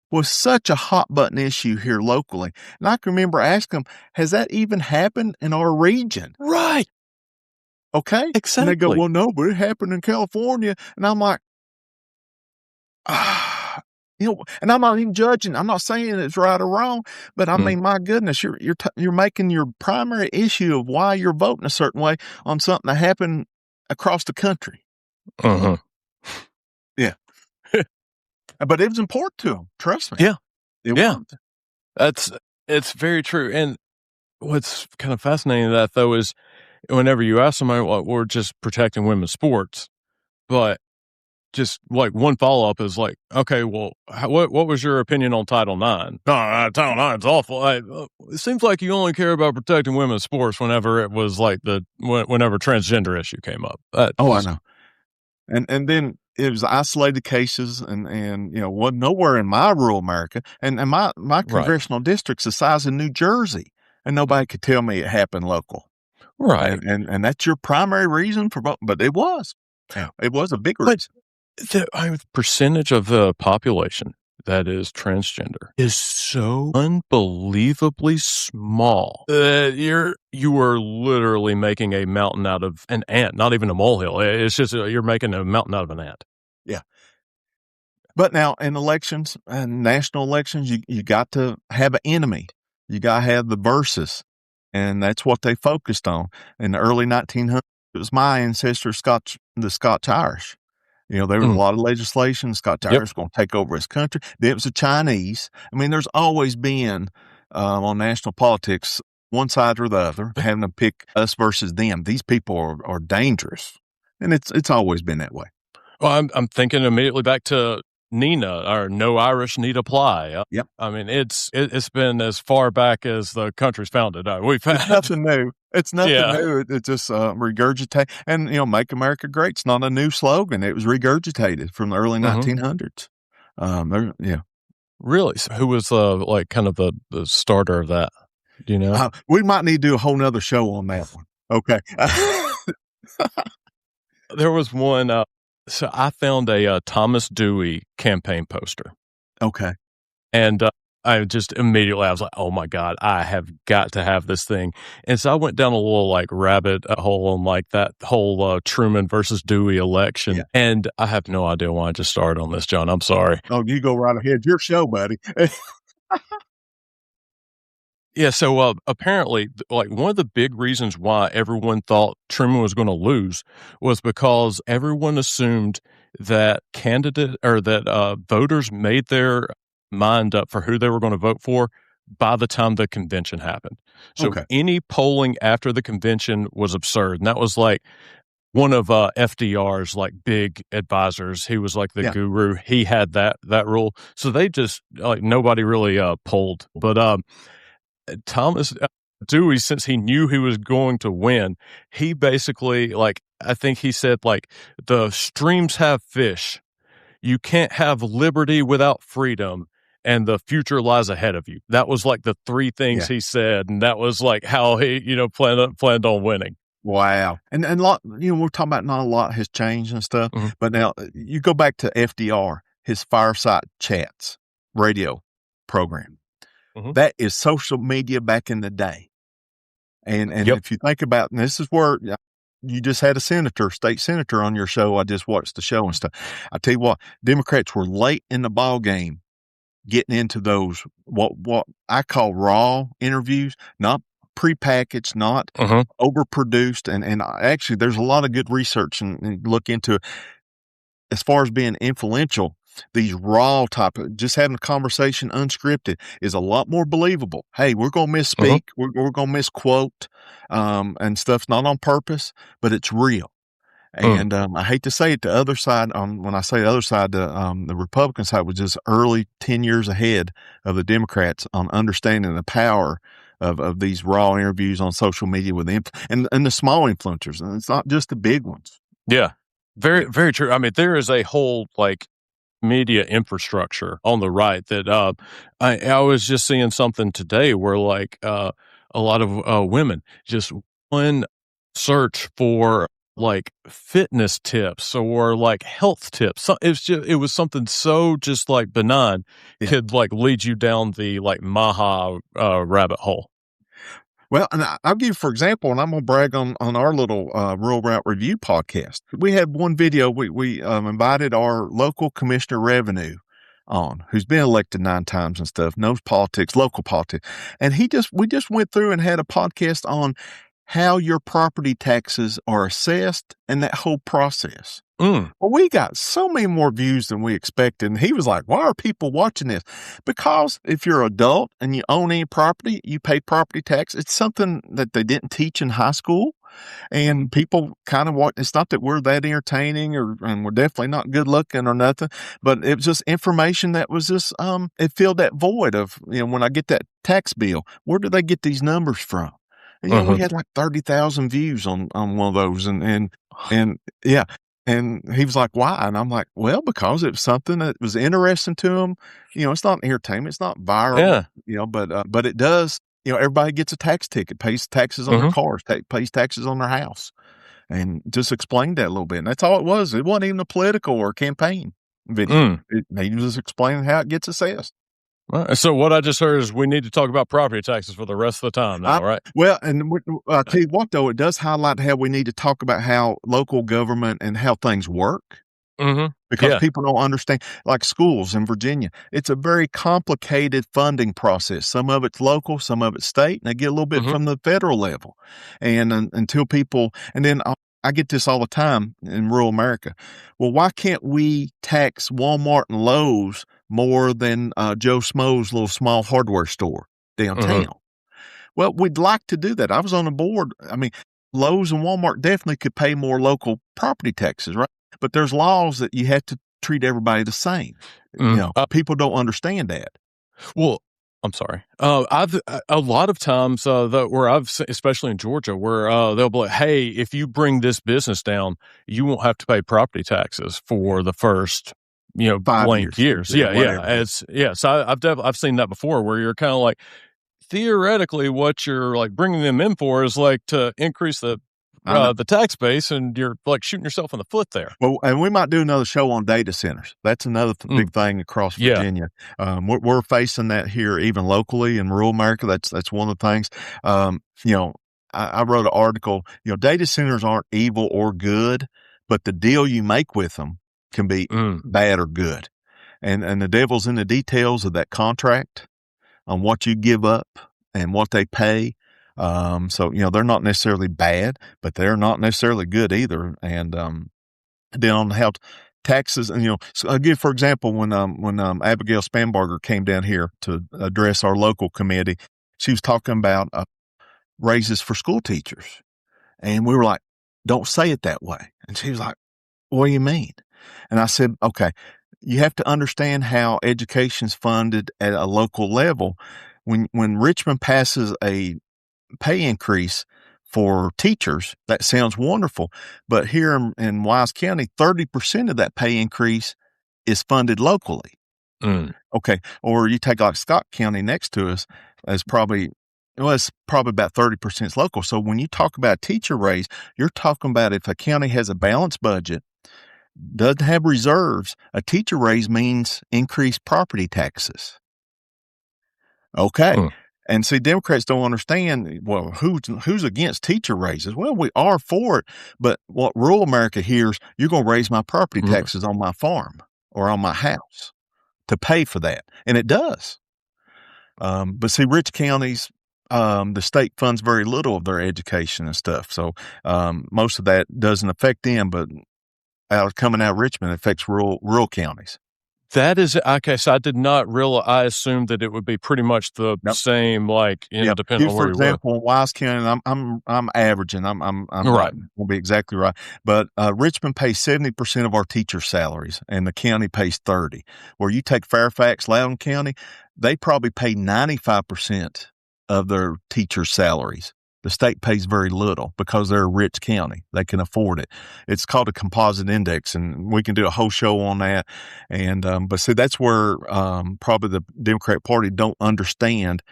was such a hot button issue here locally. And I can remember asking them, has that even happened in our region?
Right.
Okay.
Exactly.
And they go, well, no, but it happened in California. And I'm like, and I'm not even judging. I'm not saying it's right or wrong, but I mean, my goodness, you're making your primary issue of why you're voting a certain way on something that happened across the country. Yeah. But it was important to them. Trust me.
Yeah.
It was.
It's very true. And what's kind of fascinating that though is whenever you ask somebody, well, we're just protecting women's sports, but just like one follow up is like, okay, well, what was your opinion on Title IX? No, Title IX is awful. It seems like you only care about protecting women's sports whenever it was like whenever transgender issue came up.
I know. And then it was isolated cases and wasn't nowhere in my rural America. And my congressional district's the size of New Jersey. And nobody could tell me it happened local.
Right.
And that's your primary reason for voting. But it was. Yeah. It was a big reason.
The percentage of the population that is transgender is so unbelievably small that you are literally making a mountain out of an ant, not even a molehill. It's just you're making a mountain out of an ant.
Yeah. But now in elections and national elections, you got to have an enemy. You got to have the versus. And that's what they focused on. In the early 1900s, it was my ancestors, the Scotch Irish. There was a lot of legislation. The Scotch Irish were going to take over this country. Then it was the Chinese. I mean, there's always been on national politics, one side or the other, having to pick us versus them. These people are dangerous. And it's always been that way.
Well, I'm thinking immediately back to Nina, or No Irish Need Apply.
Yep.
I mean, it's been as far back as the country's founded. We've had
It's nothing new. It's nothing new. It just regurgitate. And "Make America Great." It's not a new slogan. It was regurgitated from the early 1900s.
Really? So who was like kind of the starter of that? Do you know?
We might need to do a whole nother show on that one. Okay.
There was one. So I found a Thomas Dewey campaign poster.
Okay.
And I was like, oh my God, I have got to have this thing. And so I went down a little like rabbit hole on like that whole Truman versus Dewey election. Yeah. And I have no idea why I just started on this, John. I'm sorry.
Oh, you go right ahead. Your show, buddy.
Yeah, so apparently, like one of the big reasons why everyone thought Truman was going to lose was because everyone assumed that voters made their mind up for who they were going to vote for by the time the convention happened. So any polling after the convention was absurd, and that was like one of FDR's like big advisors. He was like the guru. He had that rule. So they just like nobody really polled, but Thomas Dewey, since he knew he was going to win, he basically, like, I think he said, like, the streams have fish. You can't have liberty without freedom, and the future lies ahead of you. That was like the three things he said, and that was like how he, planned on winning.
Wow. And a lot, we're talking about not a lot has changed and stuff, but now you go back to FDR, his fireside chats radio program. That is social media back in the day. And if you think about, and this is where you just had a state senator on your show. I just watched the show and stuff. I tell you what, Democrats were late in the ball game getting into those, what I call raw interviews, not prepackaged, not overproduced. And actually there's a lot of good research and look into it. As far as being influential, these raw type of just having a conversation unscripted is a lot more believable. Hey, we're going to misspeak. We're going to misquote, and stuff's not on purpose, but it's real. And, I hate to say it, the other side, when I say the other side, the Republican side was just early 10 years ahead of the Democrats on understanding the power of these raw interviews on social media with them and the small influencers. And it's not just the big ones.
Yeah. Very, very true. I mean, there is a whole like media infrastructure on the right that I was just seeing something today where like a lot of women just one search for like fitness tips or like health tips. It was something so just like benign could like lead you down the like Maha rabbit hole.
Well, and I'll give you, for example, and I'm going to brag on our little Rural Route Review podcast. We had one video. We invited our local commissioner of revenue on, who's been elected 9 times and stuff, knows politics, local politics. And we just went through and had a podcast on how your property taxes are assessed and that whole process. Well, we got so many more views than we expected. And he was like, why are people watching this? Because if you're an adult and you own any property, you pay property tax. It's something that they didn't teach in high school. And people kind of it's not that we're that entertaining and we're definitely not good looking or nothing, but it was just information that was just, it filled that void of, when I get that tax bill, where do they get these numbers from? And, we had like 30,000 views on one of those and yeah. And he was like, why? And I'm like, well, because it was something that was interesting to him. It's not entertainment. It's not viral, but it does, everybody gets a tax ticket, pays taxes on their cars, pays taxes on their house, and just explained that a little bit. And that's all it was. It wasn't even a political or campaign video. He was just explaining how it gets assessed.
So what I just heard is we need to talk about property taxes for the rest of the time now, right?
Well, and I'll tell you what, though, it does highlight how we need to talk about how local government and how things work.
Mhm.
because
Yeah.
people don't understand. Like schools in Virginia, it's a very complicated funding process. Some of it's local, some of it's state, and they get a little bit
Mhm.
from the federal level. And until people, and then I get this all the time in rural America. Well, why can't we tax Walmart and Lowe's more than Joe Schmo's little small hardware store
Mhm.
downtown? Well, we'd like to do that. I was on the board. I mean, Lowe's and Walmart definitely could pay more local property taxes, right? But there's laws that you have to treat everybody the same.
Mm.
People don't understand that.
Well, I'm sorry. I've a lot of times that where especially in Georgia, where they'll be like, "Hey, if you bring this business down, you won't have to pay property taxes for the first,
5
blank
years,
years."
yeah,
Yeah,
whatever.
yeah. So I've seen that before, where you're kind of like, theoretically, what you're like bringing them in for is like to increase
I know.
the tax base, and you're like shooting yourself in the foot there.
Well, and we might do another show on data centers. That's another big thing across
Yeah.
Virginia. We're facing that here, even locally in rural America. That's one of the things. I wrote an article. Data centers aren't evil or good, but the deal you make with them can be bad or good. And the devil's in the details of that contract on what you give up and what they pay. They're not necessarily bad, but they're not necessarily good either. And then on how taxes, and so I'll give for example when Abigail Spanberger came down here to address our local committee, she was talking about raises for school teachers, and we were like, "Don't say it that way." And she was like, "What do you mean?" And I said, "Okay, you have to understand how education's funded at a local level. When Richmond passes a pay increase for teachers, that sounds wonderful. But here in Wise County, 30% of that pay increase is funded locally. Okay. Or you take like Scott County next to us as it's probably about 30% is local. So when you talk about a teacher raise, you're talking about if a county has a balanced budget, doesn't have reserves, a teacher raise means increased property taxes. Okay. And see, Democrats don't understand, well, who's against teacher raises? Well, we are for it, but what rural America hears, you're going to raise my property taxes on my farm or on my house to pay for that. And it does. But see, rich counties, the state funds very little of their education and stuff. So most of that doesn't affect them, but coming out of Richmond, it affects rural counties.
That is okay. So I did not realize. I assumed that it would be pretty much the same, depending on where
For
you
example, in Wise County, I'm averaging. I'm
right.
Won't be exactly right, but Richmond pays 70% of our teachers' salaries, and the county pays 30%. Where you take Fairfax, Loudoun County, they probably pay 95% of their teachers' salaries. The state pays very little because they're a rich county. They can afford it. It's called a composite index, and we can do a whole show on that. And but see, that's where probably the Democrat Party don't understand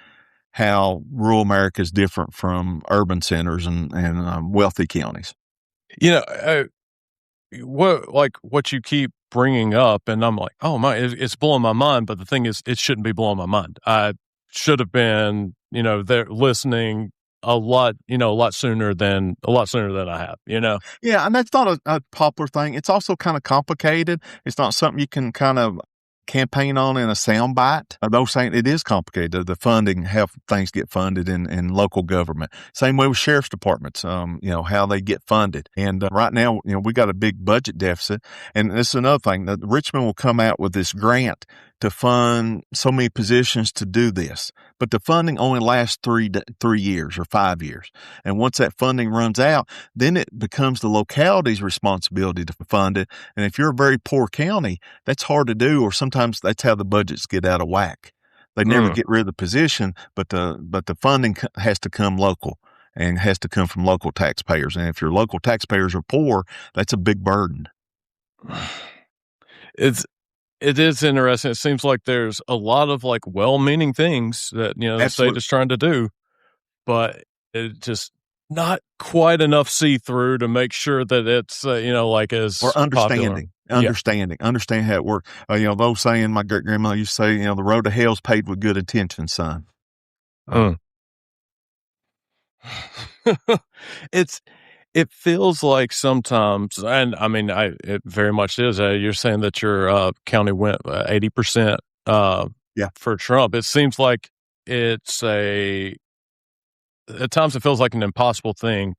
how rural America is different from urban centers and wealthy counties.
What you keep bringing up, and I'm like, oh my, it's blowing my mind. But the thing is, it shouldn't be blowing my mind. I should have been, there listening a lot sooner than I have.
Yeah, and that's not a popular thing. It's also kind of complicated. It's not something you can kind of campaign on in a soundbite. Those saying it is complicated. The funding, how things get funded in local government. Same way with sheriff's departments. How they get funded. And right now, we got a big budget deficit. And this is another thing that Richmond will come out with this grant to fund so many positions to do this. But the funding only lasts 3 years or 5 years. And once that funding runs out, then it becomes the locality's responsibility to fund it. And if you're a very poor county, that's hard to do, or sometimes that's how the budgets get out of whack. They never get rid of the position, but the funding has to come local and has to come from local taxpayers. And if your local taxpayers are poor, that's a big burden.
It is interesting. It seems like there's a lot of well-meaning things that the state is trying to do, but it just not quite enough see-through to make sure that it's as
or
understand
how it works. Those saying my great grandmother used to say, the road to hell's paved with good intentions, son.
It's It feels like sometimes, and I mean, it very much is. You're saying that your county went 80%
Yeah.
for Trump. It seems like it's at times it feels like an impossible thing,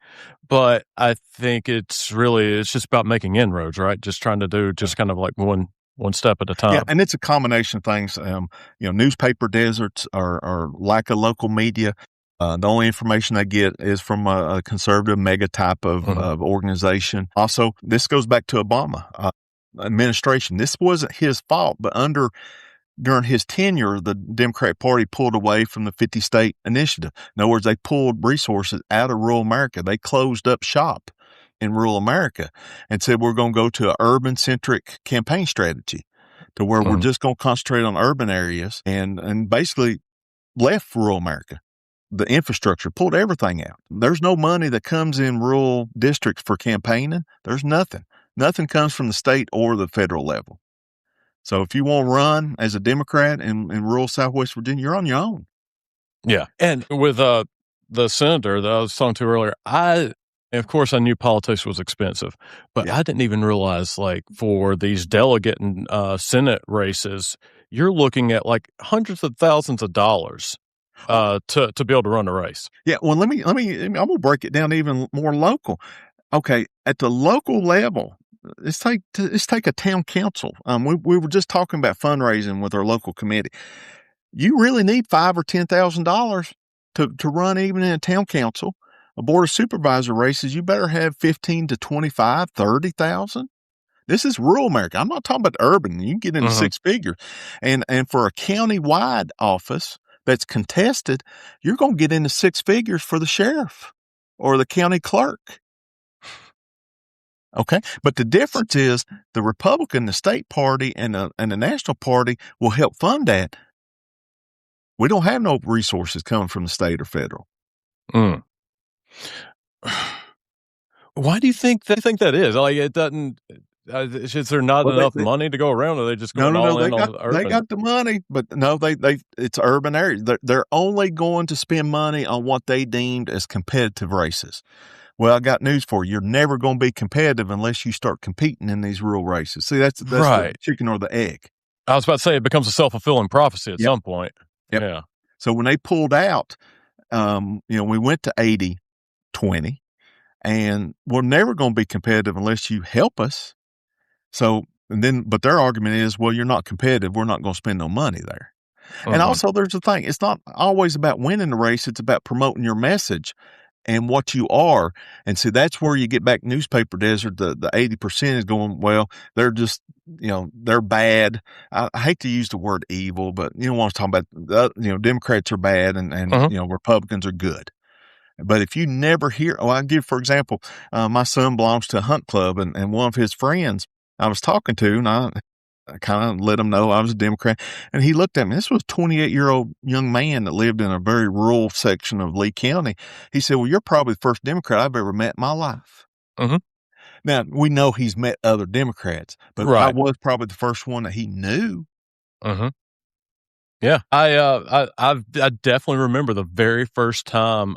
but I think it's just about making inroads, right? Just trying to do just kind of like one step at a
Yeah,
time.
and it's a combination of things. Newspaper deserts or lack of local media. The only information they get is from a conservative mega type of organization. Also, this goes back to Obama administration. This wasn't his fault, but during his tenure, the Democratic Party pulled away from the 50 state initiative. In other words, they pulled resources out of rural America. They closed up shop in rural America and said, we're going to go to an urban centric campaign strategy to where we're just going to concentrate on urban areas and basically left rural America. The infrastructure pulled everything out. There's no money that comes in rural districts for campaigning. There's nothing. Nothing comes from the state or the federal level. So if you want to run as a Democrat in rural Southwest Virginia, you're on your own.
Yeah. And with the senator that I was talking to earlier, of course, I knew politics was expensive, but I didn't even realize, like, for these delegate and Senate races, you're looking at like hundreds of thousands of dollars to be able to run a race.
Yeah. Well, I'm going to break it down even more local. Okay. At the local level, let's take a town council. We were just talking about fundraising with our local committee. You really need $5,000 or $10,000 to run even in a town council. A board of supervisor races, you better have 15 to 25, 30,000. This is rural America. I'm not talking about urban. You can get into six figures. And for a county-wide office that's contested, you're going to get into six figures for the sheriff or the county clerk. Okay. But the difference is the Republican, the state party, and the national party will help fund that. We don't have no resources coming from the state or federal.
Why do you think that is? Like, it doesn't. Is there not enough money to go around? Or are they just going all in on urban?
They got the money, but no, it's urban areas. They're only going to spend money on what they deemed as competitive races. Well, I got news for you. You're never going to be competitive unless you start competing in these rural races. See, that's
right.
The chicken or the egg.
I was about to say it becomes a self-fulfilling prophecy at some point.
Yep.
Yeah.
So when they pulled out, we went to 80-20, and we're never going to be competitive unless you help us. So, but their argument is, well, you're not competitive. We're not going to spend no money there. And also there's the thing. It's not always about winning the race. It's about promoting your message and what you are. And so that's where you get back newspaper desert. The 80% is going, well, they're just, they're bad. I hate to use the word evil, but you know what I'm talking about? Democrats are bad and Republicans are good. But if you never hear, I'll give, for example, my son belongs to a hunt club and one of his friends I was talking to, and I kind of let him know I was a Democrat. And he looked at me. This was a 28-year-old young man that lived in a very rural section of Lee County. He said, well, you're probably the first Democrat I've ever met in my life. Now, we know he's met other Democrats, but I was probably the first one that he knew.
Yeah. I definitely remember the very first time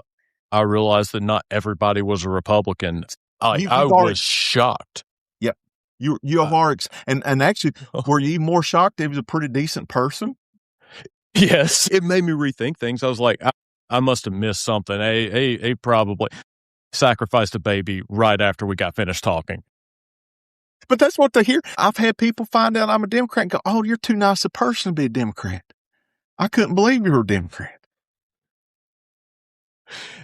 I realized that not everybody was a Republican. I was shocked.
You have already, and actually, were you more shocked? He was a pretty decent person.
Yes, it made me rethink things. I was like, I must have missed something. He probably sacrificed a baby right after we got finished talking.
But that's what they hear. I've had people find out I'm a Democrat and go, "Oh, you're too nice a person to be a Democrat." I couldn't believe you were a Democrat.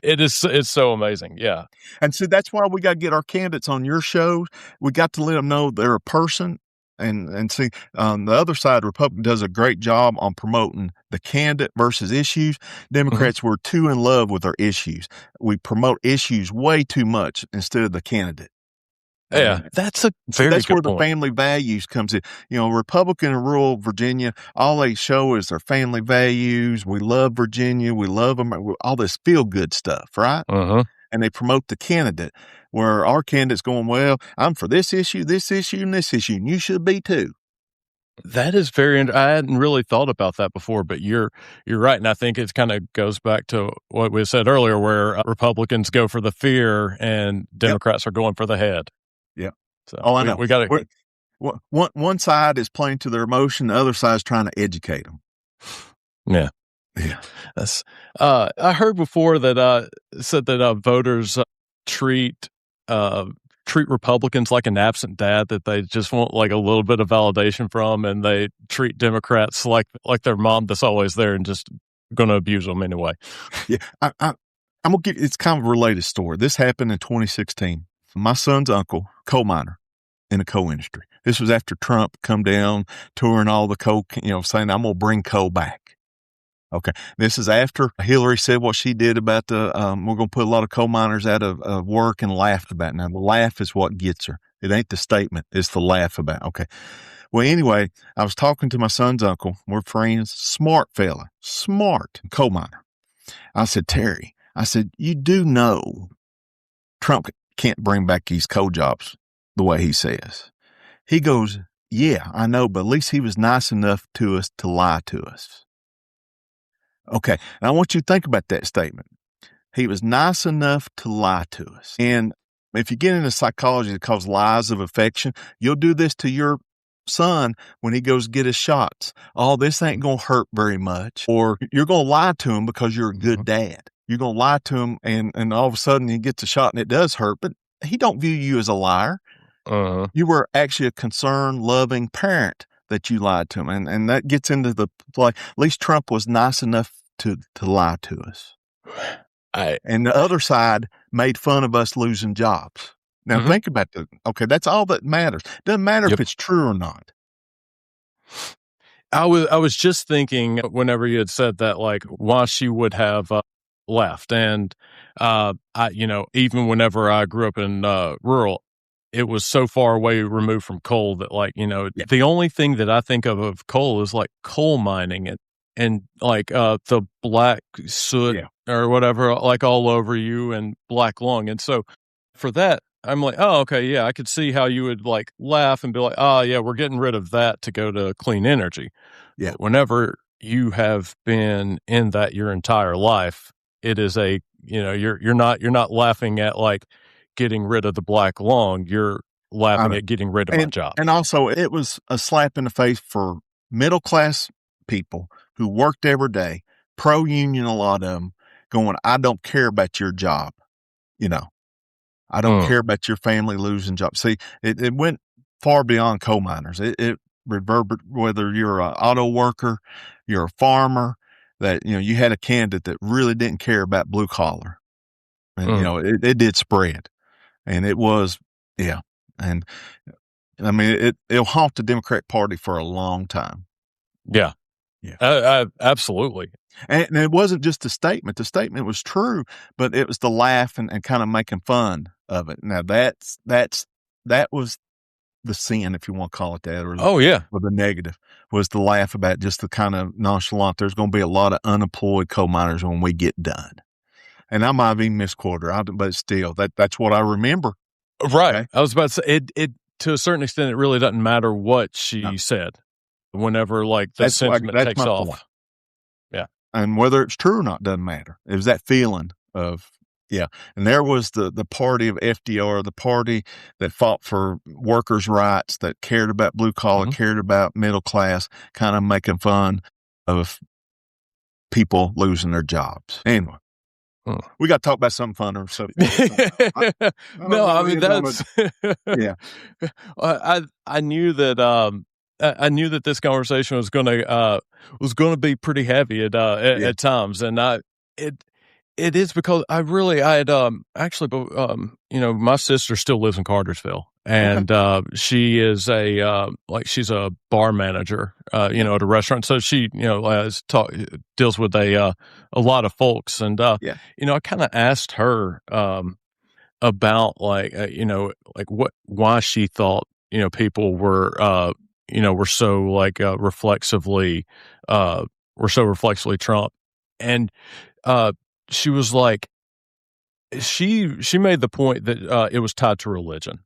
It's so amazing. Yeah.
And so that's why we got to get our candidates on your show. We got to let them know they're a person. And see, the other side, Republican does a great job on promoting the candidate versus issues. Democrats were too in love with our issues. We promote issues way too much instead of the candidate.
Yeah, that's a very
that's
good
where
point.
The family values comes in. Republican in rural Virginia, all they show is their family values. We love Virginia. We love them. All this feel good stuff, right? And they promote the candidate, where our candidate's going, well, I'm for this issue, and this issue, and you should be too.
That is I hadn't really thought about that before, but you're right, and I think it kind of goes back to what we said earlier, where Republicans go for the fear and
Yep.
Democrats are going for the head.
Yep.
So
Oh, I know.
we got to.
One side is playing to their emotion, the other side is trying to educate them.
Yeah.
Yeah.
That's. I heard before that said that voters treat treat Republicans like an absent dad that they just want like a little bit of validation from, and they treat Democrats like their mom that's always there and just going to abuse them anyway.
Yeah, I'm gonna give. It's kind of a related story. This happened in 2016. My son's uncle, coal miner in the coal industry. This was after Trump come down touring all the coal, saying I'm gonna bring coal back. Okay, this is after Hillary said what she did about the we're gonna put a lot of coal miners out of work, and laughed about it. Now the laugh is what gets her. It ain't the statement; it's the laugh about. Okay. Well, anyway, I was talking to my son's uncle. We're friends. Smart fella, smart coal miner. I said, Terry, I said, you do know Trump can't bring back these coal jobs the way he says. He goes, yeah, I know, but at least he was nice enough to us to lie to us. Okay. And I want you to think about that statement. He was nice enough to lie to us. And if you get into psychology that calls lies of affection, you'll do this to your son when he goes get his shots. Oh, this ain't going to hurt very much. Or you're going to lie to him because you're a good dad. You're going to lie to him, and all of a sudden he gets a shot and it does hurt, but he don't view you as a liar.
Uh-huh.
You were actually a concerned, loving parent that you lied to him. And that gets into the like, at least Trump was nice enough to lie to us. And the other side made fun of us losing jobs. Now think about okay, that's all that matters. Doesn't matter if it's true or not.
I was just thinking whenever you had said that, like, why she would have left. And even whenever I grew up in rural, it was so far away removed from coal that, like, the only thing that I think of coal is like coal mining and like the black soot or whatever, like all over you, and black lung. And so for that, I'm like, oh, okay, yeah, I could see how you would like laugh and be like, oh, yeah, we're getting rid of that to go to clean energy.
Yeah.
But whenever you have been in that your entire life, it is you're not laughing at like getting rid of the black lung. You're laughing at getting rid of my job.
And also, it was a slap in the face for middle class people who worked every day, pro union, a lot of them, going, I don't care about your job. I don't care about your family losing jobs. See, it went far beyond coal miners. It reverberated, whether you're an auto worker, you're a farmer, that, you had a candidate that really didn't care about blue collar. And, it did spread. And it was, And I mean, it'll haunt the Democratic Party for a long time.
Yeah. Yeah. Absolutely.
And it wasn't just a statement. The statement was true, but it was the laugh and kind of making fun of it. Now that was the sin, if you want to call it that, or the negative, was the laugh about just the kind of nonchalant. There's going to be a lot of unemployed coal miners when we get done. And I might have even misquoted her, but still, that's what I remember.
Right. Okay? I was about to say it to a certain extent, it really doesn't matter what she said whenever like the sentiment takes off. Point. Yeah.
And whether it's true or not doesn't matter. It was that feeling of, and there was the party of FDR, the party that fought for workers' rights, that cared about blue collar, cared about middle class, kind of making fun of people losing their jobs. Anyway, we got to talk about something funner. So,
I mean, that's, I knew that, I knew that this conversation was going to be pretty heavy at times. And it is because I had actually, my sister still lives in Cartersville, and she is she's a bar manager, at a restaurant. So she, deals with a lot of folks, and I kind of asked her about why she thought people were reflexively Trump, and she was like, she made the point that it was tied to religion.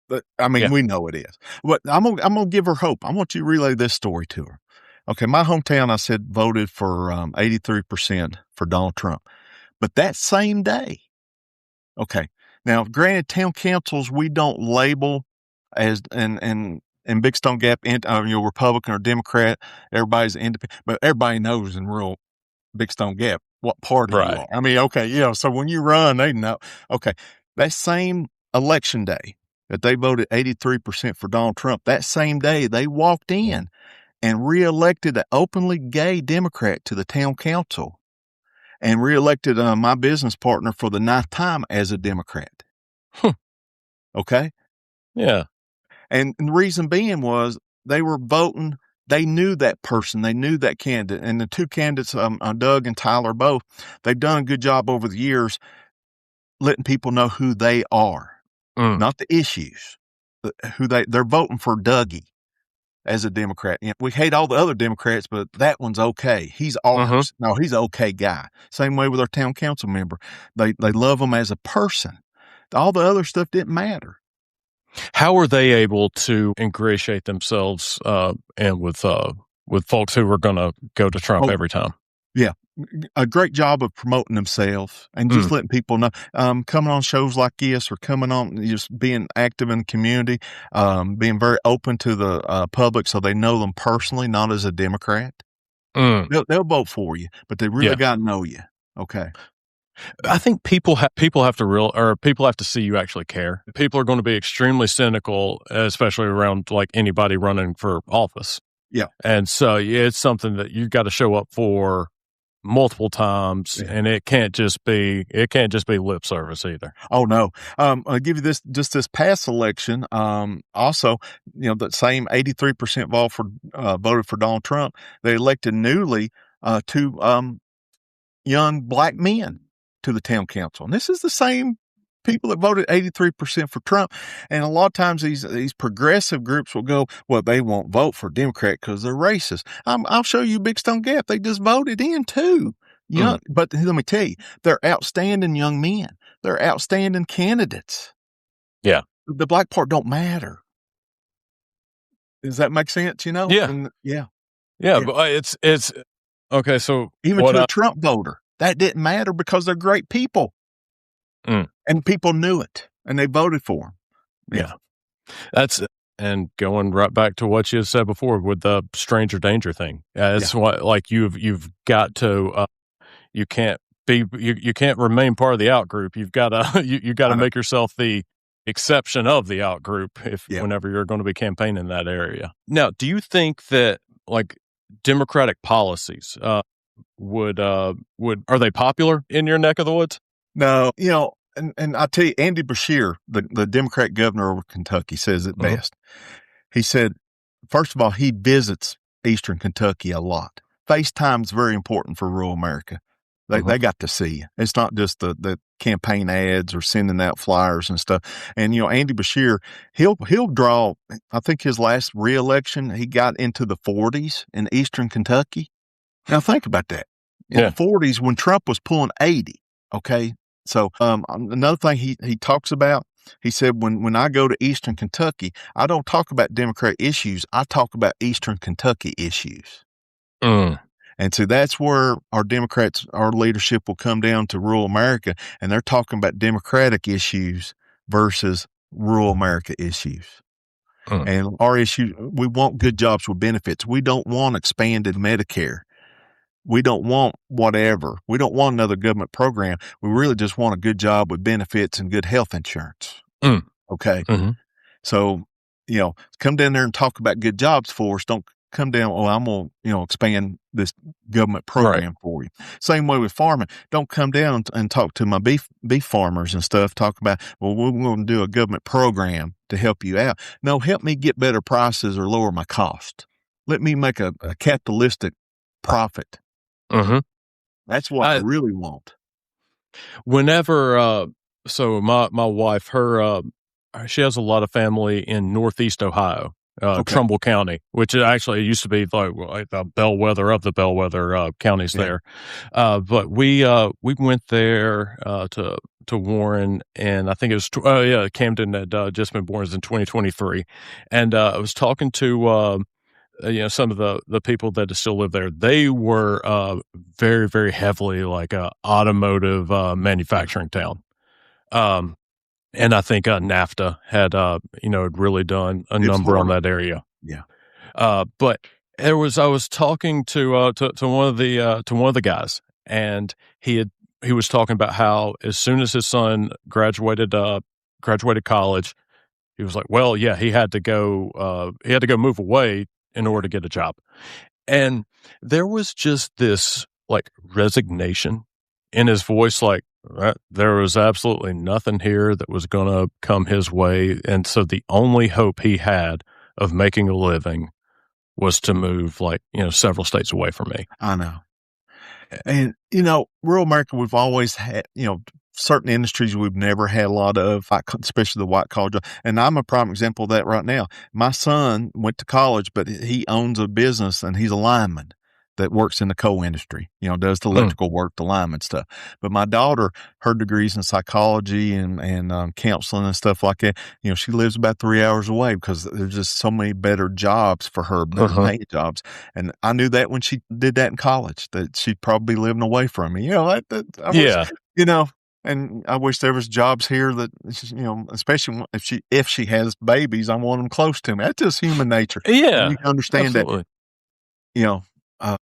But, I mean,
Yeah.
we know it is. But I'm gonna give her hope. I want you to relay this story to her. Okay, my hometown, I said, voted for 83% for Donald Trump. But that same day, okay, now granted, town councils we don't label as in Big Stone Gap, Republican or Democrat. Everybody's independent, but everybody knows in rural Big Stone Gap what party you
Right.
are. I mean, okay, so when you run, they know. Okay, that same election day that they voted 83% for Donald Trump, that same day they walked in and reelected an openly gay Democrat to the town council and reelected my business partner for the 9th time as a Democrat. Okay?
Yeah.
And the reason being was they were voting. They knew that person. They knew that candidate. And the two candidates, Doug and Tyler, both, they've done a good job over the years letting people know who they are, not the issues. They're voting for Dougie as a Democrat. We hate all the other Democrats, but that one's okay. He's ours. No, he's an okay guy. Same way with our town council member. They love him as a person. All the other stuff didn't matter.
How are they able to ingratiate themselves and with folks who are going to go to Trump every time?
Yeah, a great job of promoting themselves and just letting people know. Coming on shows like this, or coming on, just being active in the community, being very open to the public, so they know them personally, not as a Democrat. They'll vote for you, but they really got to know you. Okay.
I think people have to see you actually care. People are going to be extremely cynical, especially around like anybody running for office.
Yeah.
And so it's something that you've got to show up for multiple times, and it can't just be lip service either.
Oh no. I'll give you this past election. Also, that same 83% voted for Donald Trump. They elected newly two young black men to the town council. And this is the same people that voted 83% for Trump. And a lot of times these progressive groups will go, well, they won't vote for Democrat because they're racist. I'll show you Big Stone Gap. They just voted in too. But let me tell you, they're outstanding young men. They're outstanding candidates.
Yeah.
The black part don't matter. Does that make sense?
Yeah.
And, yeah.
But it's okay. So
even to a Trump voter, that didn't matter because they're great people. And people knew it, and they voted for them.
Yeah. And going right back to what you said before with the stranger danger thing. It's what, like, you've got to, you can't remain part of the out group. You've got to, you got to make yourself the exception of the out group whenever you're going to be campaigning in that area. Now, do you think that like Democratic policies, are they popular in your neck of the woods?
No, and I tell you, Andy Beshear, the Democrat governor of Kentucky, says it best. He said, first of all, he visits Eastern Kentucky a lot. FaceTime is very important for rural America. They got to see you. It's not just the campaign ads or sending out flyers and stuff. And Andy Beshear, he'll draw. I think his last reelection, he got into the 40s in Eastern Kentucky. Now think about that. In the 40s, when Trump was pulling 80. Okay. So another thing he talks about, he said, when I go to Eastern Kentucky, I don't talk about Democrat issues. I talk about Eastern Kentucky issues. And so that's where our leadership will come down to rural America, and they're talking about Democratic issues versus rural America issues. And our issue, we want good jobs with benefits. We don't want expanded Medicare. We don't want whatever. We don't want another government program. We really just want a good job with benefits and good health insurance. Okay. So, come down there and talk about good jobs for us. Don't come down, I'm going to, expand this government program for you. Same way with farming. Don't come down and talk to my beef farmers and stuff. Talk about, well, we're going to do a government program to help you out. No, help me get better prices or lower my cost. Let me make a capitalistic profit. That's what I really want.
Whenever, so my wife, she has a lot of family in Northeast Ohio, Trumbull County, which actually used to be like the bellwether of the bellwether counties there. But we went there to to Warren, and I think it was Camden had just been born in 2023, and I was talking to some of the people that still live there. They were very, very heavily like a automotive manufacturing town. And I think NAFTA had had really done a number on that area.
Yeah.
But I was talking to one of the guys, and he was talking about how as soon as his son graduated college, he was like, well, yeah, he had to go move away in order to get a job. And there was just this like resignation in his voice, like there was absolutely nothing here that was going to come his way. And so the only hope he had of making a living was to move several states away from me.
I know. And, rural America, we've always had, certain industries we've never had a lot of, especially the white collar job. And I'm a prime example of that right now. My son went to college, but he owns a business and he's a lineman that works in the coal industry, does the electrical work, the lineman stuff. But my daughter, her degrees in psychology and counseling and stuff like that, she lives about 3 hours away because there's just so many better jobs for her, better paying jobs. And I knew that when she did that in college, that she'd probably be living away from me. And I wish there was jobs here that, especially if she has babies, I want them close to me. That's just human nature.
Yeah.
You understand
absolutely.
that,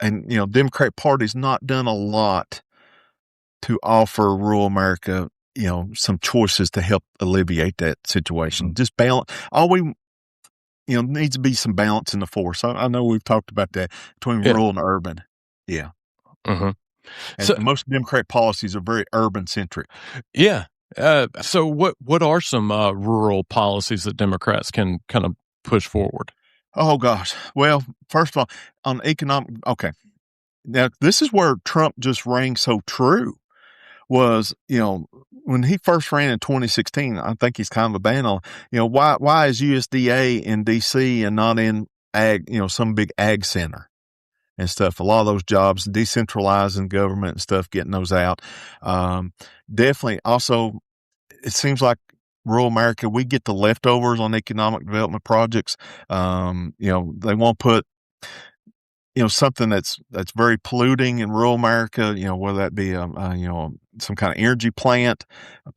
and, Democratic Party's not done a lot to offer rural America, some choices to help alleviate that situation. Just balance. All we, needs to be some balance in the force. I know we've talked about that between rural and urban. Yeah.
Mm-hmm.
And most Democratic policies are very urban centric.
Yeah. So what are some rural policies that Democrats can kind of push forward?
Oh, gosh. Well, first of all, on economic, okay. Now, this is where Trump just rang so true was, when he first ran in 2016, I think he's kind of a ban on, why is USDA in D.C. and not in ag, some big ag center and stuff? A lot of those jobs, decentralizing government and stuff, getting those out. Definitely. Also, it seems like rural America, we get the leftovers on economic development projects. They won't put, something that's very polluting in rural America, whether that be, some kind of energy plant,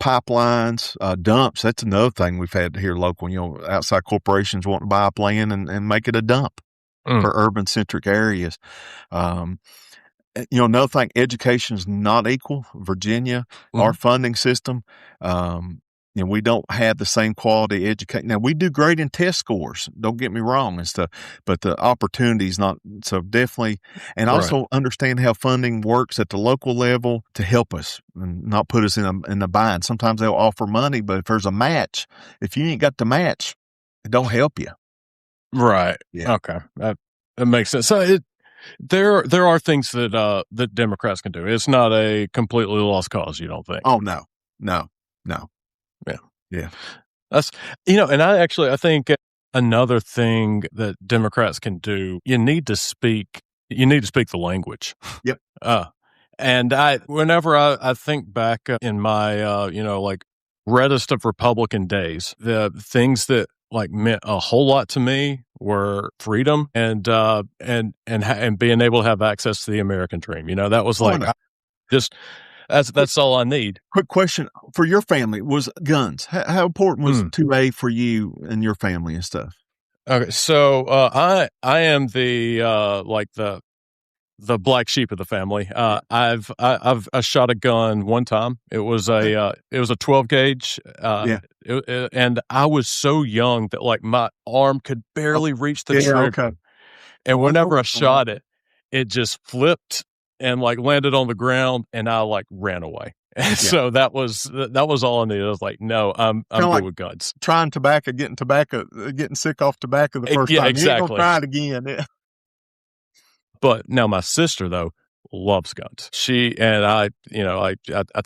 pipelines, dumps. That's another thing we've had here local, outside corporations want to buy up land and make it a dump for urban centric areas. Another thing, education is not equal. Virginia, our funding system, we don't have the same quality education. Now, we do great in test scores, don't get me wrong and stuff, but the opportunity is not. So definitely, and also understand how funding works at the local level to help us and not put us in a bind. Sometimes they'll offer money, but if there's a match, if you ain't got the match, it don't help you.
Right.
Yeah.
Okay. That makes sense. So there are things that Democrats can do. It's not a completely lost cause, you don't think?
Oh, no. Yeah.
That's, and I think another thing that Democrats can do, you need to speak the language.
Yep.
And whenever I think back in my, reddest of Republican days, the things that meant a whole lot to me were freedom and being able to have access to the American dream. That was that's all I need.
Quick question for your family was guns. How important was 2A for you and your family and stuff?
Okay. So, I am the black sheep of the family. I've shot a gun one time. It was a 12 gauge. And I was so young that my arm could barely reach the trigger. Okay. And whenever I shot it, it just flipped and landed on the ground, and I ran away. And so that was all I needed. I was like, no, I'm good with guns.
Trying tobacco, getting sick off tobacco the first time.
Exactly.
You ain't gonna try it again. Yeah.
But now my sister, though, loves guns. She and I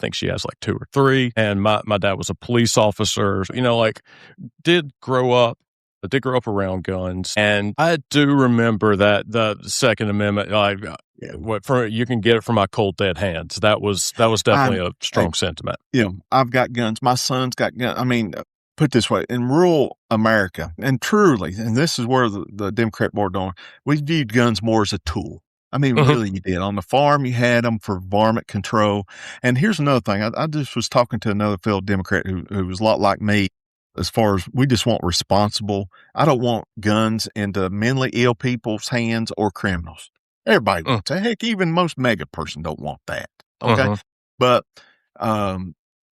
think she has 2 or 3. And my dad was a police officer. Did grow up around guns. And I do remember that the Second Amendment,
Yeah.
you can get it from my cold dead hands. That was definitely a strong sentiment.
I've got guns. My son's got guns. I mean, put it this way, in rural America, and truly, and this is where the Democrat board don't, we viewed guns more as a tool. I mean, really, you did. On the farm, you had them for varmint control. And here's another thing. I just was talking to another fellow Democrat who was a lot like me as far as we just want responsible. I don't want guns into mentally ill people's hands or criminals. Everybody wants that. Heck, even most mega person don't want that. Okay. But,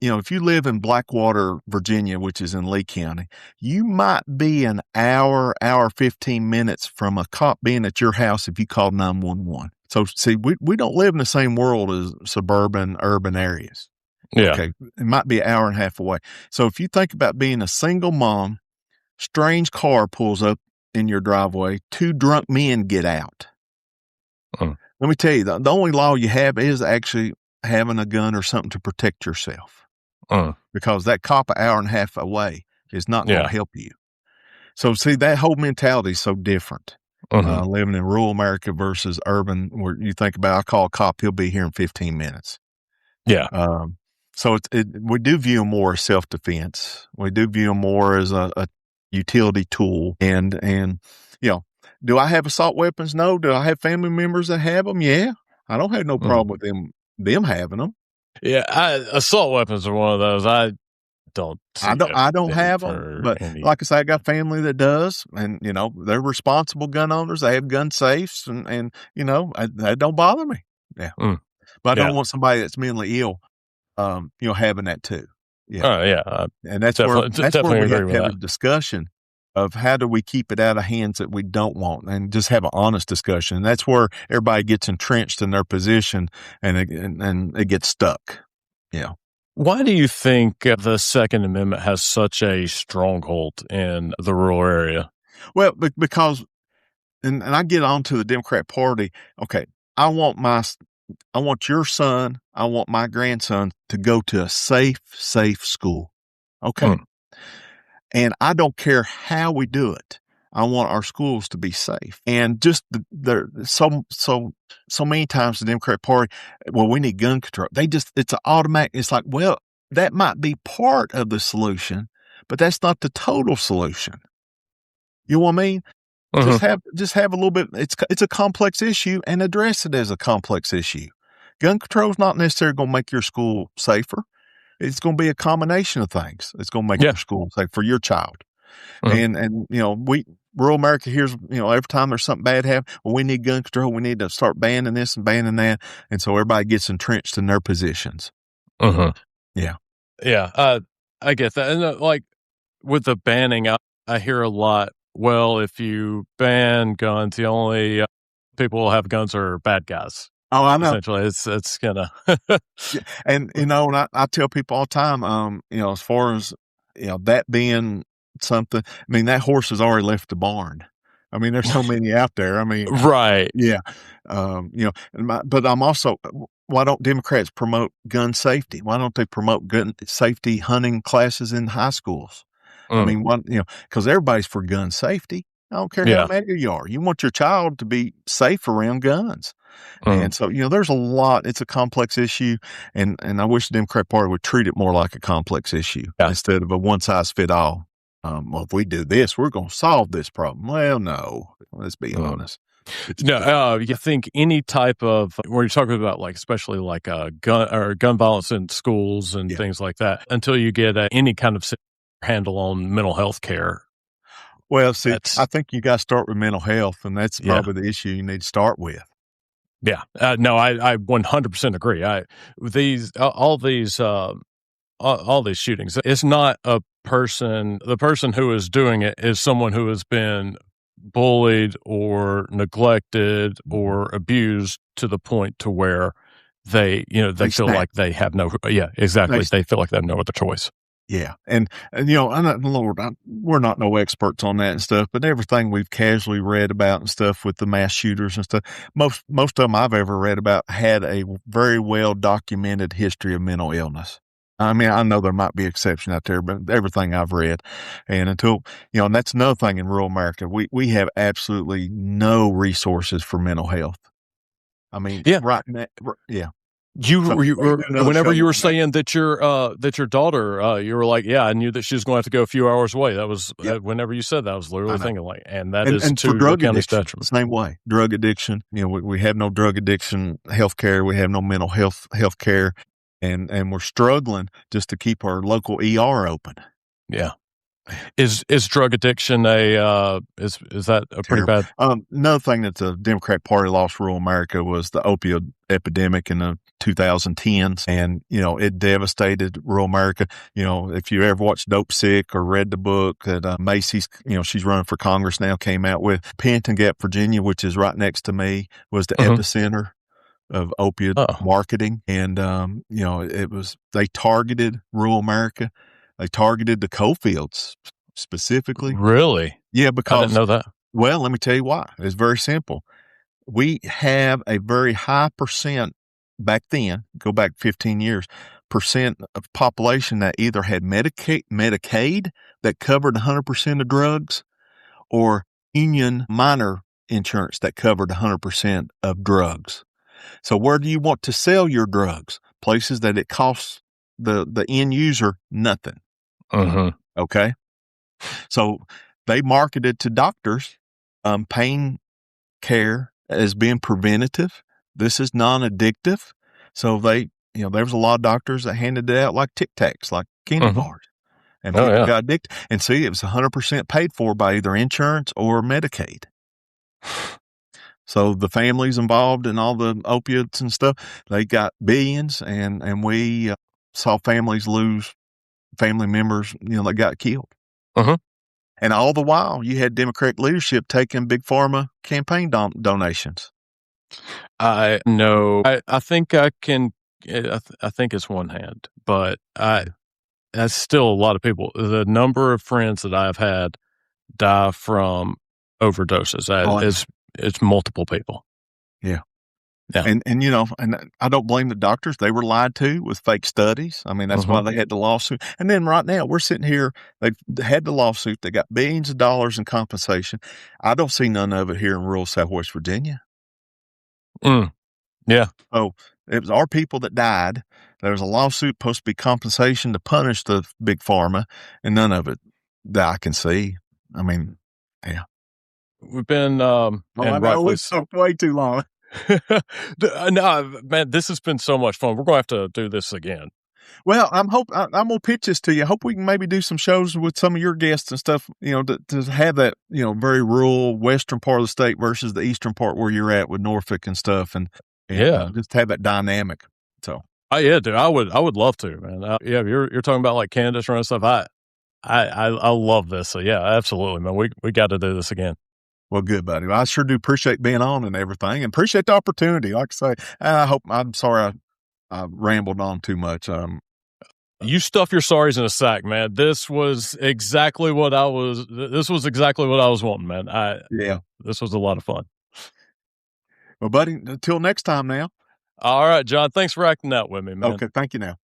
if you live in Blackwater, Virginia, which is in Lee County, you might be an hour 15 minutes from a cop being at your house if you call 911. So, see, we don't live in the same world as suburban, urban areas.
Yeah.
Okay. It might be an hour and a half away. So if you think about being a single mom, strange car pulls up in your driveway, 2 drunk men get out. Let me tell you, the only law you have is actually having a gun or something to protect yourself. Because that cop an hour and a half away is not going to help you. So see, that whole mentality is so different. Living in rural America versus urban, where you think about, I call a cop, he'll be here in 15 minutes.
Yeah.
So we do view them more as self-defense. We do view them more as a utility tool. And do I have assault weapons? No. Do I have family members that have them? Yeah. I don't have no problem with them having them.
Yeah, assault weapons are one of those. I don't
have them, but like I say, I got family that does, and they're responsible gun owners. They have gun safes, and that don't bother me. Yeah, but I don't want somebody that's mentally ill, having that too. Yeah, and that's where we have to have a discussion of how do we keep it out of hands that we don't want, and just have an honest discussion. And that's where everybody gets entrenched in their position, and it gets stuck. Yeah.
Why do you think the Second Amendment has such a stronghold in the rural area?
Well, because, and I get on to the Democrat Party. Okay, I want your son, I want my grandson to go to a safe school. Okay. And I don't care how we do it. I want our schools to be safe. And just so many times the Democrat Party, well, we need gun control. It's an automatic. It's like, well, that might be part of the solution, but that's not the total solution. You know what I mean? Just have a little bit. It's a complex issue, and address it as a complex issue. Gun control is not necessarily going to make your school safer. It's going to be a combination of things. It's going to make your school safe for your child. And rural America here's, every time there's something bad happen, well, we need gun control. We need to start banning this and banning that. And so everybody gets entrenched in their positions. Yeah.
Yeah. I get that. And like with the banning, I hear a lot, well, if you ban guns, the only people who have guns are bad guys.
Oh, I know.
Essentially, it's gonna.
And and I tell people all the time, as far as that being something, I mean, that horse has already left the barn. I mean, there's so many out there. I mean,
right?
Yeah. But I'm also, why don't Democrats promote gun safety? Why don't they promote gun safety hunting classes in high schools? I mean, because everybody's for gun safety. I don't care how mega you are. You want your child to be safe around guns. And so, there's a lot. It's a complex issue. And I wish the Democrat Party would treat it more like a complex issue instead of a one size fit all. Well, if we do this, we're going to solve this problem. Well, no, let's be honest.
No, you think any type of, where you're talking about especially gun violence in schools and things like that, until you get any kind of handle on mental health care.
Well, see, I think you got to start with mental health, and that's probably the issue you need to start with.
Yeah, no, I 100% agree. All these shootings, it's not a person. The person who is doing it is someone who has been bullied or neglected or abused to the point to where they feel like they have no. Yeah, exactly. They feel like they have no other choice.
Yeah. And Lord, we're not no experts on that and stuff, but everything we've casually read about and stuff with the mass shooters and stuff, most of them I've ever read about had a very well documented history of mental illness. I mean, I know there might be exception out there, but everything I've read, and and that's another thing in rural America, we have absolutely no resources for mental health. I mean,
Yeah.
right now, yeah.
You
So
were
another
whenever
show
you were
on that.
saying that your daughter, you were like, yeah, I knew that she was going to have to go a few hours away. That was
Yep,
whenever you said that, I was
I
literally
know.
thinking like, and that is
And for
to your
drug
county's
addiction,
detriment.
same way. Drug addiction, we have no drug addiction healthcare. We have no mental health care, and we're struggling just to keep our local ER open.
Yeah. Is drug addiction is that a pretty
Terrible.
bad?
Another thing that the Democrat Party lost rural America was the opioid epidemic in the 2010s, and it devastated rural America. If you ever watched Dope Sick or read the book that Macy's, she's running for Congress now, came out with, Pennington Gap, Virginia, which is right next to me, was the epicenter of opiate marketing, and they targeted rural America. They targeted the coal fields specifically.
Really?
Yeah,
I didn't
because,
know that.
well, let me tell you why. It's very simple. We have a very high percent back then, go back 15 years, percent of population that either had Medicaid that covered 100% of drugs, or Union minor insurance that covered 100% of drugs. So where do you want to sell your drugs? Places that it costs the end user nothing. Okay. So they marketed to doctors pain care as being preventative. This is non-addictive. So there was a lot of doctors that handed it out like Tic Tacs, like candy bars, and people got addicted. And see, it was 100% paid for by either insurance or Medicaid. So the families involved in all the opiates and stuff, they got billions, and we saw families lose family members, that got killed. And all the while, you had Democratic leadership taking big pharma campaign donations.
I know. I think I can. I think it's one hand, but that's still a lot of people. The number of friends that I've had die from overdoses it's multiple people.
Yeah.
Yeah.
And I don't blame the doctors. They were lied to with fake studies. I mean, that's why they had the lawsuit. And then right now we're sitting here, they've had the lawsuit. They got billions of dollars in compensation. I don't see none of it here in rural Southwest Virginia.
Yeah.
Oh, it was our people that died. There was a lawsuit supposed to be compensation to punish the big pharma, and none of it that I can see. I mean, yeah.
We've been, and
rightfully way too long.
No, man, this has been so much fun. We're going to have to do this again.
Well, I'm going to pitch this to you. I hope we can maybe do some shows with some of your guests and stuff, to have that, very rural western part of the state versus the eastern part where you're at with Norfolk and stuff. And just have that dynamic. So.
Oh yeah, dude, I would love to, man. Yeah, you're talking about like Candace and stuff. I love this. So yeah, absolutely, man. We got to do this again.
Well, good, buddy. I sure do appreciate being on and everything, and appreciate the opportunity. Like I say, I'm sorry I rambled on too much.
You stuff your sorries in a sack, man. This was exactly what I was wanting, man. This was a lot of fun.
Well, buddy, until next time now.
All right, John. Thanks for acting out with me, man.
Okay, thank you now.